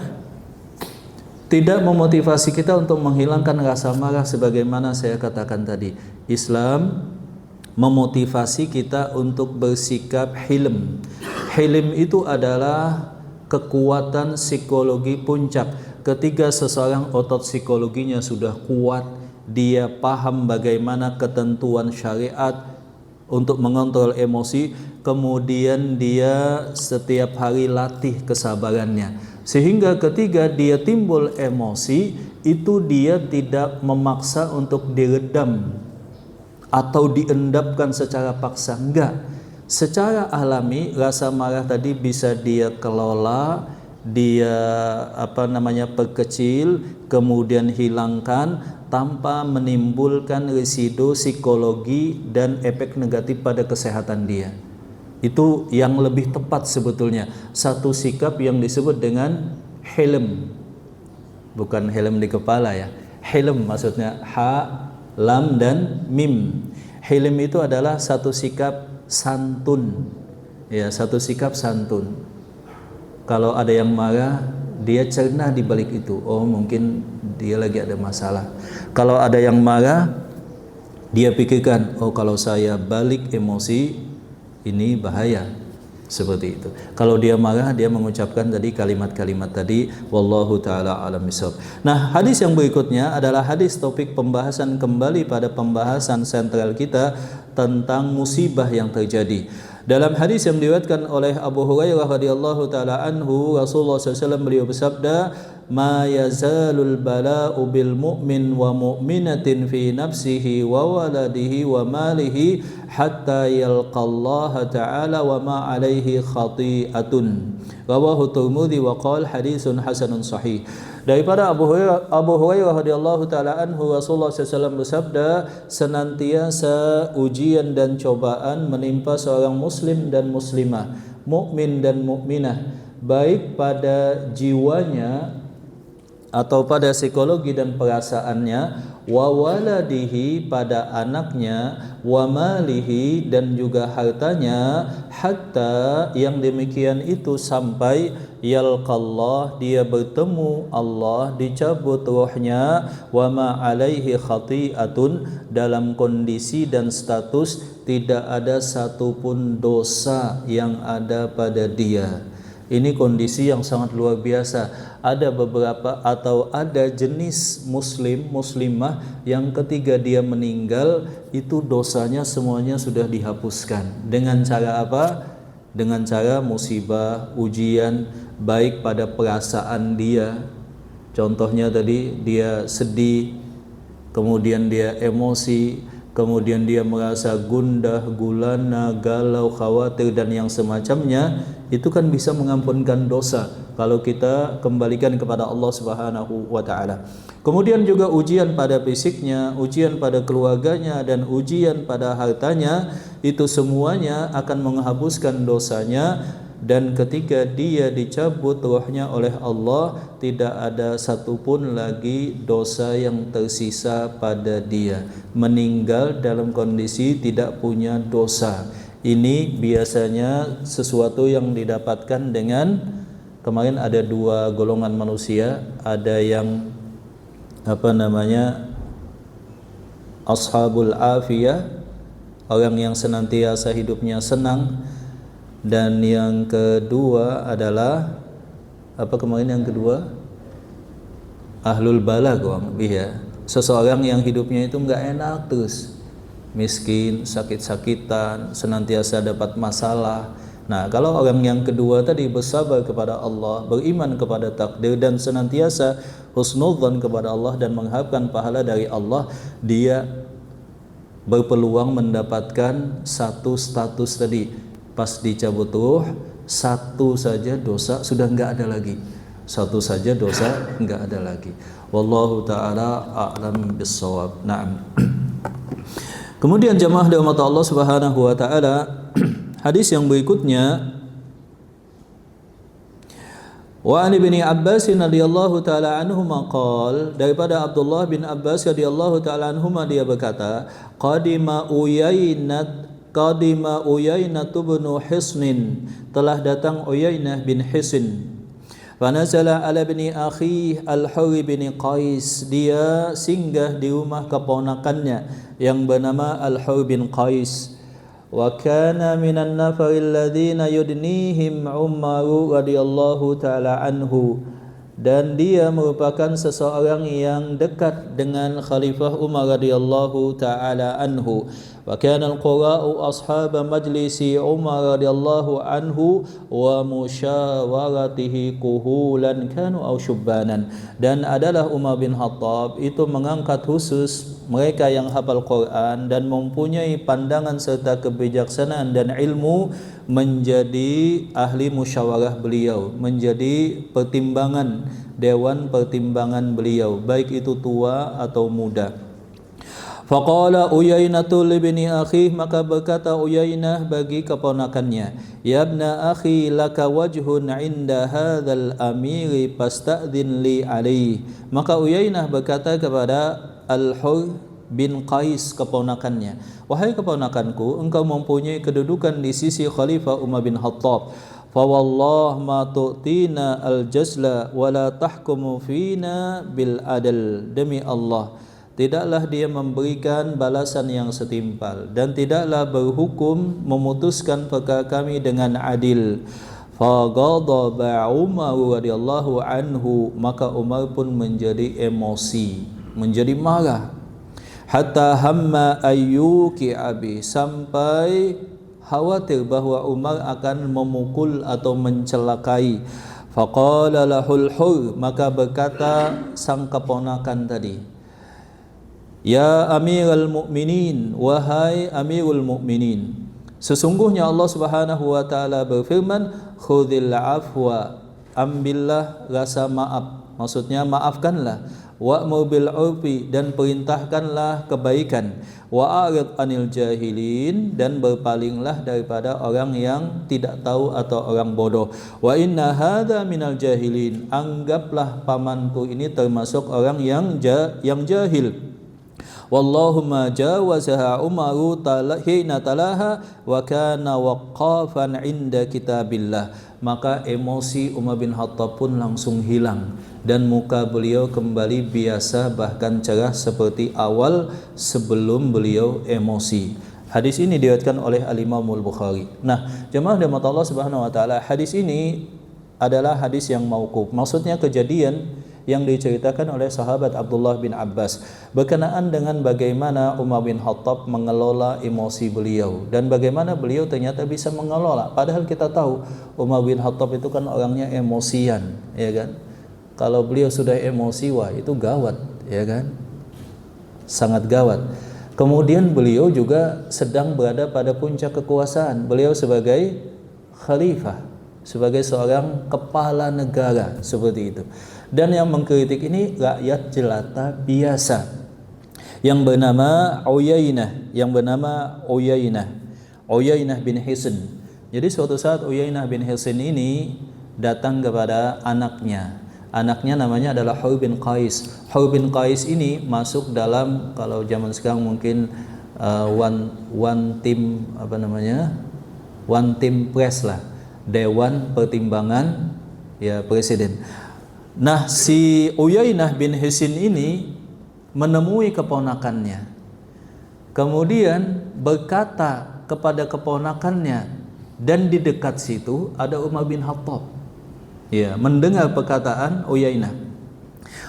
tidak memotivasi kita untuk menghilangkan rasa marah sebagaimana saya katakan tadi. Islam memotivasi kita untuk bersikap hilm. Hilm itu adalah kekuatan psikologi puncak. Ketika seseorang otot psikologinya sudah kuat, dia paham bagaimana ketentuan syariat untuk mengontrol emosi, kemudian dia setiap hari latih kesabarannya, sehingga ketika dia timbul emosi itu dia tidak memaksa untuk diredam atau diendapkan secara paksa, enggak. Secara alami rasa marah tadi bisa dia kelola, dia perkecil, kemudian hilangkan tanpa menimbulkan residu psikologi dan efek negatif pada kesehatan dia. Itu yang lebih tepat sebetulnya, satu sikap yang disebut dengan hilm, bukan helm di kepala ya. Hilm maksudnya ha, lam dan mim. Hilm itu adalah satu sikap santun, ya, satu sikap santun. Kalau ada yang marah, dia cerna di balik itu. Oh, mungkin dia lagi ada masalah. Kalau ada yang marah, dia pikirkan, oh kalau saya balik emosi, ini bahaya. Seperti itu. Kalau dia marah, dia mengucapkan tadi kalimat-kalimat tadi. Wallahu ta'ala alam bisawab. Nah, hadis yang berikutnya adalah hadis topik pembahasan kembali pada pembahasan sentral kita tentang musibah yang terjadi. Dalam hadis yang diriwayatkan oleh Abu Hurairah radhiyallahu taala anhu, Rasulullah SAW beliau bersabda, "Ma yazalul bala'u bil mu'min wa mu'minatin fi nafsihi wa waladihi wa malihi hatta yalqallaha ta'ala wa ma alaihi khati'atun." Rawahu Tirmidzi wa qala hadisun hasanun sahih. Daripada Abu Hurairah radhiyallahu taala anhu, Rasulullah SAW bersabda, senantiasa ujian dan cobaan menimpa seorang muslim dan muslimah, mukmin dan mukminah, baik pada jiwanya atau pada psikologi dan perasaannya, wa waladihi pada anaknya, wa malihi dan juga hartanya, hatta yang demikian itu sampai yalqallah dia bertemu Allah, dicabut rohnya, wa ma alaihi khati'atun dalam kondisi dan status tidak ada satupun dosa yang ada pada dia. Ini kondisi yang sangat luar biasa. Ada beberapa atau ada jenis muslim, muslimah yang ketika dia meninggal itu dosanya semuanya sudah dihapuskan. Dengan cara apa? Dengan cara musibah, ujian, baik pada perasaan dia. Contohnya tadi dia sedih, kemudian dia emosi, kemudian dia merasa gundah, gulana, galau, khawatir dan yang semacamnya. Itu kan bisa mengampunkan dosa kalau kita kembalikan kepada Allah Subhanahu wa taala. Kemudian juga ujian pada fisiknya, ujian pada keluarganya dan ujian pada hartanya, itu semuanya akan menghapuskan dosanya. Dan ketika dia dicabut rohnya oleh Allah, tidak ada satupun lagi dosa yang tersisa pada dia. Meninggal dalam kondisi tidak punya dosa. Ini biasanya sesuatu yang didapatkan dengan, kemarin ada dua golongan manusia, ada yang ashabul afiyah, orang yang senantiasa hidupnya senang, dan yang kedua adalah yang kedua? Ahlul bala, kurang lebih ya. Seseorang yang hidupnya itu enggak enak terus, miskin, sakit-sakitan, senantiasa dapat masalah. Nah, kalau orang yang kedua tadi bersabar kepada Allah, beriman kepada takdir dan senantiasa husnudzan kepada Allah dan mengharapkan pahala dari Allah, dia berpeluang mendapatkan satu status tadi. Pas dicabut ruh, satu saja dosa sudah enggak ada lagi. Satu saja dosa enggak ada lagi. Wallahu ta'ala a'lam bissawab. Naam. Kemudian jemaah dirahmati Allah Subhanahu wa taala, hadis yang berikutnya, wa an ibni Abbas radhiyallahu taala anhuma qala, daripada Abdullah bin Abbas radhiyallahu taala anhuma dia berkata, qadima Uyainah bin Hisnin, telah datang Uyainah bin Hisn. Fanazala ala bini akhi Al-Hurri bin Qais, dia singgah di rumah keponakannya yang bernama Al-Hurri bin Qais. Wa kana minan nafaril ladzina yudnihim Umar radhiyallahu taala anhu, dan dia merupakan seseorang yang dekat dengan Khalifah Umar radhiyallahu taala anhu. wa kana al-qura'u ashab majlisi Umar radhiyallahu anhu wa musyawaratihi kuhulan kanu aw syubbanan. Dan adalah Umar bin Khattab itu mengangkat khusus mereka yang hafal Quran dan mempunyai pandangan serta kebijaksanaan dan ilmu menjadi ahli musyawarah beliau, menjadi pertimbangan, dewan pertimbangan beliau, baik itu tua atau muda. Faqala Uyainatu libni akhi, maka berkata Uyainah bagi keponakannya, ya ibna akhi laka wajhun inda hadzal amiri fasta'dhin li alaihi. Maka Uyainah berkata kepada Al-Hur bin Qais keponakannya, wahai keponakanku, engkau mempunyai kedudukan di sisi Khalifah Umar bin Khattab. Fa wallah ma tu'tina al-jazla wa la tahkumu fina bil adl. Demi Allah, tidaklah dia memberikan balasan yang setimpal dan tidaklah berhukum memutuskan perkara kami dengan adil. Fa ghadaba Umar radhiyallahu anhu, maka Umar pun menjadi emosi, menjadi marah. Hatta hamma ayyuki abi, sampai khawatir bahwa Umar akan memukul atau mencelakai. Faqala lahul hur, maka berkata sang keponakan tadi, ya Amirul Mukminin, wahai Amirul Mukminin, sesungguhnya Allah Subhanahu wa taala berfirman, khudhil afwa, ambillah rasa maaf, maksudnya maafkanlah, wa'mur bil urfi, dan perintahkanlah kebaikan, wa'arid anil jahilin, dan berpalinglah daripada orang yang tidak tahu atau orang bodoh. Wa inna hadza minal jahilin, anggaplah pamanku ini termasuk orang yang jahil. Wallahumma jawazaha Umaru hina talaha wa kana waqafan inda kitabillah. Maka emosi Umar bin Khattab pun langsung hilang dan muka beliau kembali biasa, bahkan cerah seperti awal sebelum beliau emosi. Hadis ini diriwayatkan oleh Al-Imam Al-Bukhari. Nah, jemaah rahmat Allah Subhanahu wa taala, hadis ini adalah hadis yang mauquf. Maksudnya kejadian yang diceritakan oleh sahabat Abdullah bin Abbas berkenaan dengan bagaimana Umar bin Khattab mengelola emosi beliau dan bagaimana beliau ternyata bisa mengelola. Padahal kita tahu Umar bin Khattab itu kan orangnya emosian, ya kan? Kalau beliau sudah emosi, wah itu gawat, ya kan? Sangat gawat. Kemudian beliau juga sedang berada pada puncak kekuasaan. Beliau sebagai khalifah, sebagai seorang kepala negara, seperti itu. Dan yang mengkritik ini rakyat jelata biasa yang bernama Uyainah bin Hisn. Jadi suatu saat Uyainah bin Hisn ini datang kepada anaknya. Anaknya namanya adalah Hur bin Qais. Hur bin Qais ini masuk dalam, kalau zaman sekarang mungkin one team press lah, dewan pertimbangan ya presiden. Nah, si Uyainah bin Hisn ini menemui keponakannya, kemudian berkata kepada keponakannya, dan di dekat situ ada Umar bin Khattab. Ya, mendengar perkataan Uyainah.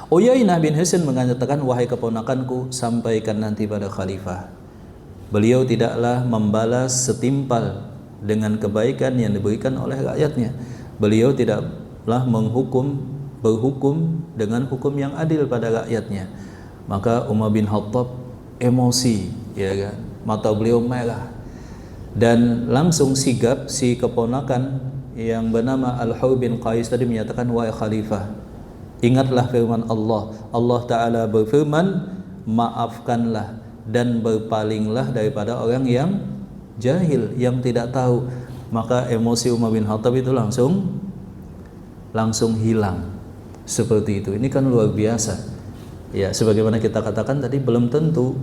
Uyainah bin Hisn mengatakan, wahai keponakanku, sampaikan nanti pada khalifah, beliau tidaklah membalas setimpal dengan kebaikan yang diberikan oleh rakyatnya. Beliau tidaklah berhukum dengan hukum yang adil pada rakyatnya. Maka Umar bin Khattab emosi, ya kan? Mata beliau merah dan langsung sigap si keponakan yang bernama Al-Hur bin Qais tadi menyatakan, wahai khalifah, ingatlah firman Allah. Allah Ta'ala berfirman, maafkanlah dan berpalinglah daripada orang yang jahil, yang tidak tahu. Maka emosi Umar bin Khattab itu langsung hilang. Seperti itu. Ini kan luar biasa. Ya, sebagaimana kita katakan tadi, belum tentu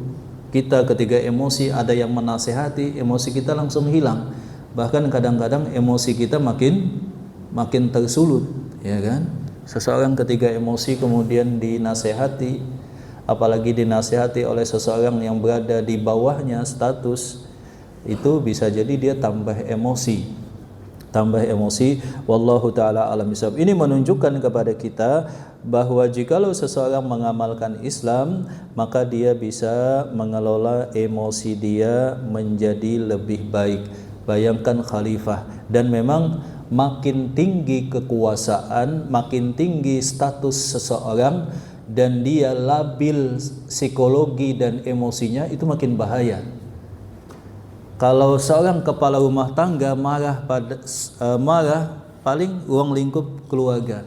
kita ketika emosi ada yang menasehati, emosi kita langsung hilang. Bahkan kadang-kadang emosi kita makin tersulut, ya kan? Seseorang ketika emosi kemudian dinasehati, apalagi dinasehati oleh seseorang yang berada di bawahnya status, itu bisa jadi dia tambah emosi, wallahu taala alam bisawab. Ini menunjukkan kepada kita bahwa jikalau seseorang mengamalkan Islam, maka dia bisa mengelola emosi dia menjadi lebih baik. Bayangkan khalifah, dan memang makin tinggi kekuasaan, makin tinggi status seseorang, dan dia labil psikologi dan emosinya, itu makin bahaya. Kalau seorang kepala rumah tangga marah paling ruang lingkup keluarga.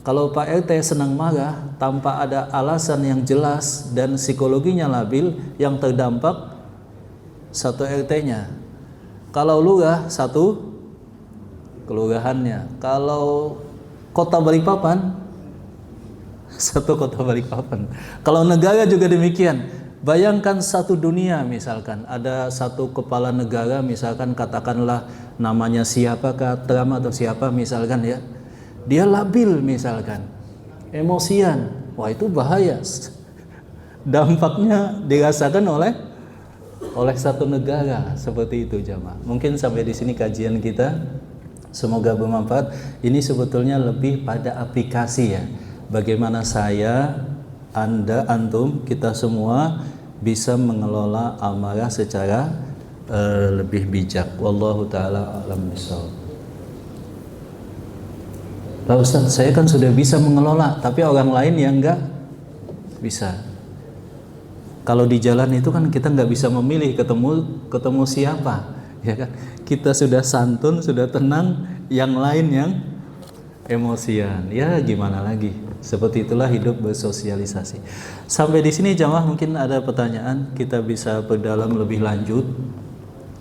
Kalau Pak RT senang marah tanpa ada alasan yang jelas dan psikologinya labil, yang terdampak satu RT-nya. Kalau lurah satu kelurahannya. Kalau kota Balikpapan satu kota Balikpapan. Kalau negara juga demikian. Bayangkan satu dunia, misalkan ada satu kepala negara, misalkan katakanlah namanya siapakah, Trump atau siapa misalkan ya, dia labil misalkan, emosian, wah itu bahaya. Dampaknya dirasakan oleh satu negara, seperti itu jamaah. Mungkin sampai di sini kajian kita, semoga bermanfaat. Ini sebetulnya lebih pada aplikasi ya, bagaimana saya, Anda, antum, kita semua bisa mengelola amarah secara lebih bijak. Wallahu ta'ala a'lam bishawab. Pak Ustaz, saya kan sudah bisa mengelola, tapi orang lain yang enggak bisa. Kalau di jalan itu kan kita nggak bisa memilih ketemu siapa, ya kan? Kita sudah santun, sudah tenang, yang lain yang emosian. Ya gimana lagi? Seperti itulah hidup bersosialisasi. Sampai di sini jamaah, mungkin ada pertanyaan, kita bisa berdalam lebih lanjut.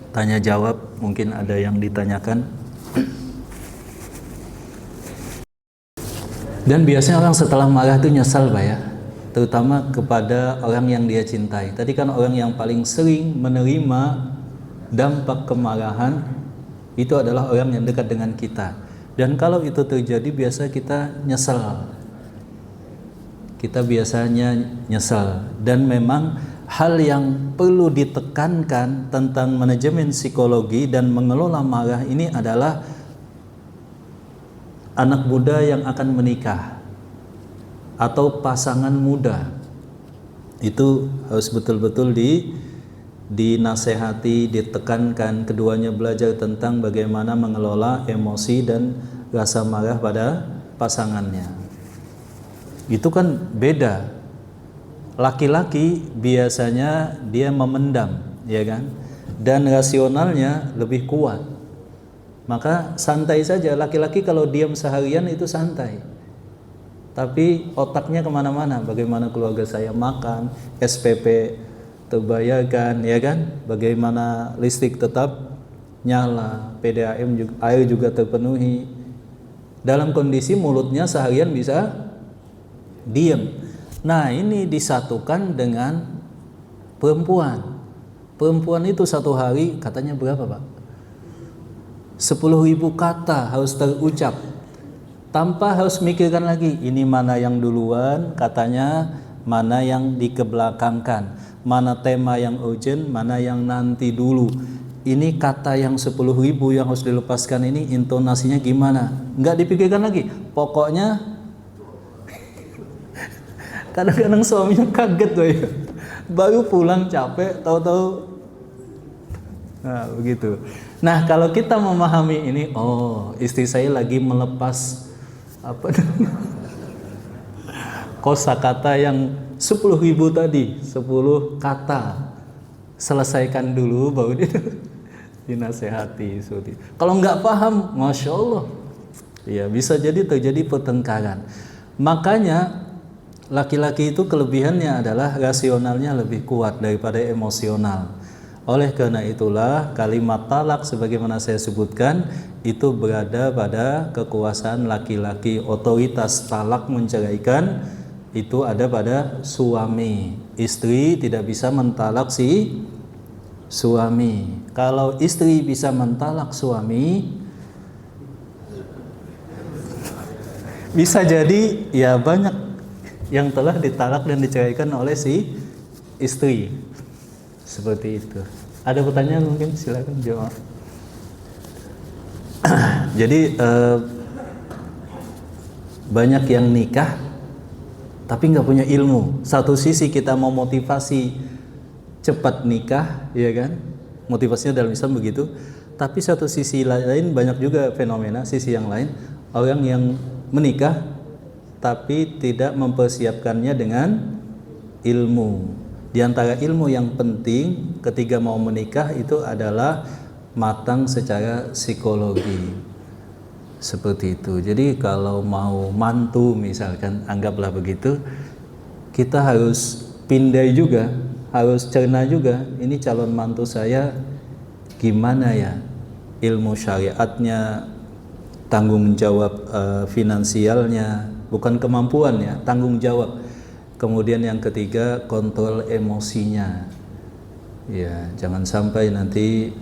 Tanya jawab, mungkin ada yang ditanyakan. Dan biasanya orang setelah marah itu nyesal Pak ya, terutama kepada orang yang dia cintai. Tadi kan orang yang paling sering menerima dampak kemarahan itu adalah orang yang dekat dengan kita. Dan kalau itu terjadi biasa kita nyesal. Kita biasanya nyesal. Dan memang hal yang perlu ditekankan tentang manajemen psikologi dan mengelola marah ini adalah anak muda yang akan menikah atau pasangan muda. Itu harus betul-betul dinasehati, ditekankan, keduanya belajar tentang bagaimana mengelola emosi dan rasa marah pada pasangannya. Itu kan beda. Laki-laki biasanya dia memendam, ya kan? Dan rasionalnya lebih kuat. Maka santai saja, laki-laki kalau diam seharian itu santai. Tapi otaknya kemana-mana, bagaimana keluarga saya makan, SPP terbayarkan, ya kan? Bagaimana listrik tetap nyala, PDAM juga, air juga terpenuhi. Dalam kondisi mulutnya seharian bisa diam. Nah ini disatukan dengan perempuan. Perempuan itu satu hari katanya berapa Pak? 10.000 kata harus terucap, tanpa harus mikirkan lagi ini mana yang duluan katanya, mana yang dikebelakangkan, mana tema yang urgent, mana yang nanti dulu. Ini kata yang 10.000 yang harus dilepaskan ini intonasinya gimana, nggak dipikirkan lagi. Pokoknya kadang-kadang suaminya kaget tuh ya, baru pulang capek, tahu-tahu nah begitu. Nah kalau kita memahami ini, oh istri saya lagi melepas apa kosakata yang 10.000 tadi, 10 kata, selesaikan dulu baru dinasehati. Kalau nggak paham, masya Allah, ya bisa jadi terjadi pertengkaran. Makanya laki-laki itu kelebihannya adalah rasionalnya lebih kuat daripada emosional. Oleh karena itulah kalimat talak sebagaimana saya sebutkan itu berada pada kekuasaan laki-laki. Otoritas talak menceraikan itu ada pada suami. Istri tidak bisa mentalak si suami. Kalau istri bisa mentalak suami, bisa jadi ya banyak yang telah ditalak dan diceraikan oleh si istri. Seperti itu. Ada pertanyaan mungkin, silakan jawab. Jadi banyak yang nikah tapi nggak punya ilmu. Satu sisi kita mau motivasi cepat nikah, ya kan? Motivasinya dalam Islam begitu. Tapi satu sisi lain banyak juga fenomena sisi yang lain, orang yang menikah tapi tidak mempersiapkannya dengan ilmu. Di antara ilmu yang penting ketika mau menikah itu adalah matang secara psikologi. Seperti itu. Jadi kalau mau mantu misalkan, anggaplah begitu, kita harus pindai juga, harus cerna juga, ini calon mantu saya gimana ya ilmu syariatnya, tanggung jawab finansialnya, bukan kemampuan ya, tanggung jawab. Kemudian yang ketiga, kontrol emosinya. Ya, jangan sampai nanti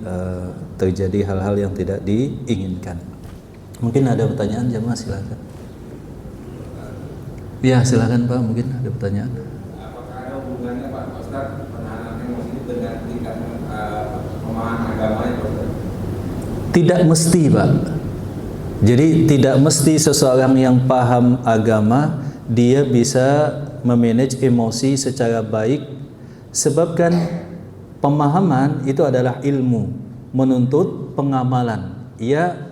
terjadi hal-hal yang tidak diinginkan. Mungkin ada pertanyaan, jamaah silakan. Ya, silakan Pak, mungkin ada pertanyaan. Apakah ada hubungannya Pak Ustaz penahanan emosi dengan tingkat pemahaman agamanya Pak Ustaz? Tidak mesti Pak. Jadi tidak mesti seseorang yang paham agama dia bisa memanage emosi secara baik. Sebab kan pemahaman itu adalah ilmu, menuntut pengamalan. Ia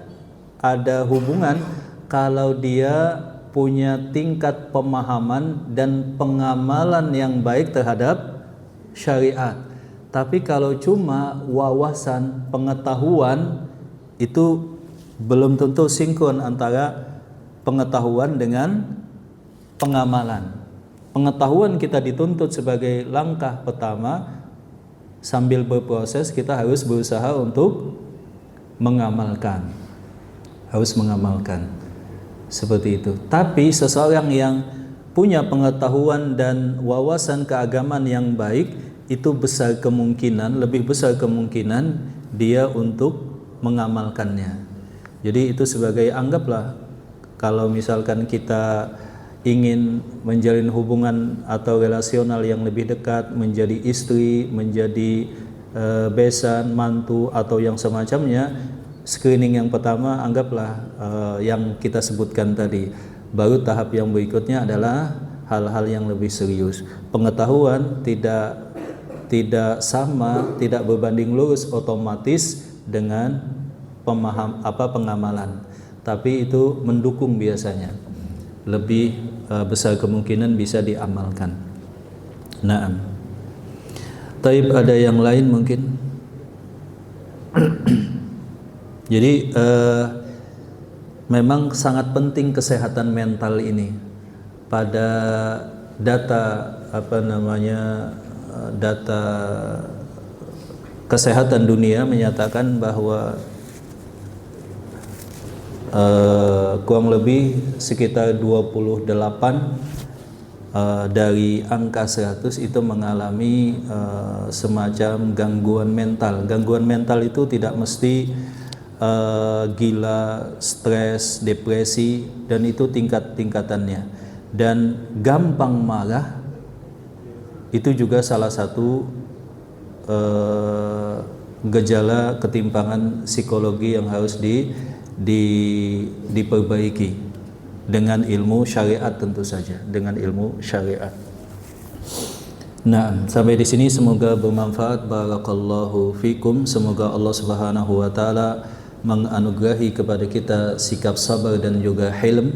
ada hubungan kalau dia punya tingkat pemahaman dan pengamalan yang baik terhadap syariat. Tapi kalau cuma wawasan, pengetahuan, itu belum tentu sinkron antara pengetahuan dengan pengamalan. Pengetahuan kita dituntut sebagai langkah pertama, sambil berproses kita harus berusaha untuk mengamalkan. Seperti itu. Tapi seseorang yang punya pengetahuan dan wawasan keagamaan yang baik, itu lebih besar kemungkinan dia untuk mengamalkannya. Jadi itu sebagai, anggaplah kalau misalkan kita ingin menjalin hubungan atau relasional yang lebih dekat, menjadi istri, menjadi besan, mantu atau yang semacamnya, screening yang pertama anggaplah yang kita sebutkan tadi. Baru tahap yang berikutnya adalah hal-hal yang lebih serius. Pengetahuan tidak sama, tidak berbanding lurus otomatis dengan pengamalan. Tapi itu mendukung biasanya. Lebih besar kemungkinan bisa diamalkan. Naam. Taib, ada yang lain mungkin? Jadi memang sangat penting kesehatan mental ini. Pada data data kesehatan dunia menyatakan bahwa kurang lebih sekitar 28 dari angka 100 itu mengalami semacam gangguan mental. Gangguan mental itu tidak mesti gila, stres, depresi, dan itu tingkatannya. Dan gampang marah itu juga salah satu gejala ketimpangan psikologi yang harus diperbaiki dengan ilmu syariat, tentu saja dengan ilmu syariat. Nah, sampai di sini semoga bermanfaat. Barakallahu fikum. Semoga Allah Subhanahu wa taala menganugerahi kepada kita sikap sabar dan juga hilm,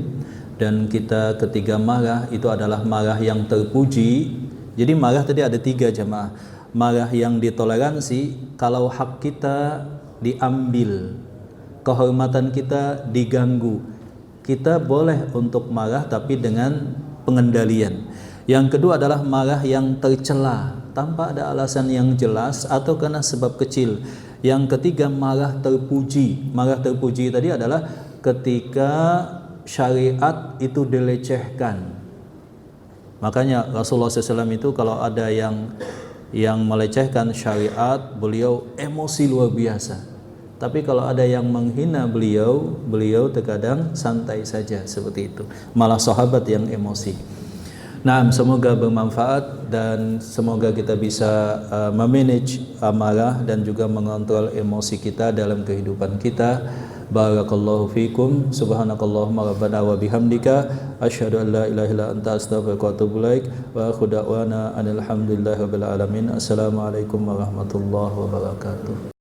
dan kita ketika marah itu adalah marah yang terpuji. Jadi marah tadi ada 3 jamaah. Marah yang ditoleransi kalau hak kita diambil, kehormatan kita diganggu, kita boleh untuk marah tapi dengan pengendalian. Yang kedua adalah marah yang tercela tanpa ada alasan yang jelas atau karena sebab kecil. Yang ketiga marah terpuji. Marah terpuji tadi adalah ketika syariat itu dilecehkan. Makanya Rasulullah SAW itu kalau ada yang melecehkan syariat, beliau emosi luar biasa. Tapi kalau ada yang menghina beliau terkadang santai saja, seperti itu. Malah sahabat yang emosi. Nah, semoga bermanfaat dan semoga kita bisa memanage amarah dan juga mengontrol emosi kita dalam kehidupan kita. Barakallahu fikum. Subhanakallahumma rabbana wa bihamdika asyhadu an la ilaha illa anta astaghfiruka wa atubu ilaik. Wa akhu da'wana alhamdulillahi rabbil alamin. Assalamualaikum warahmatullahi wabarakatuh.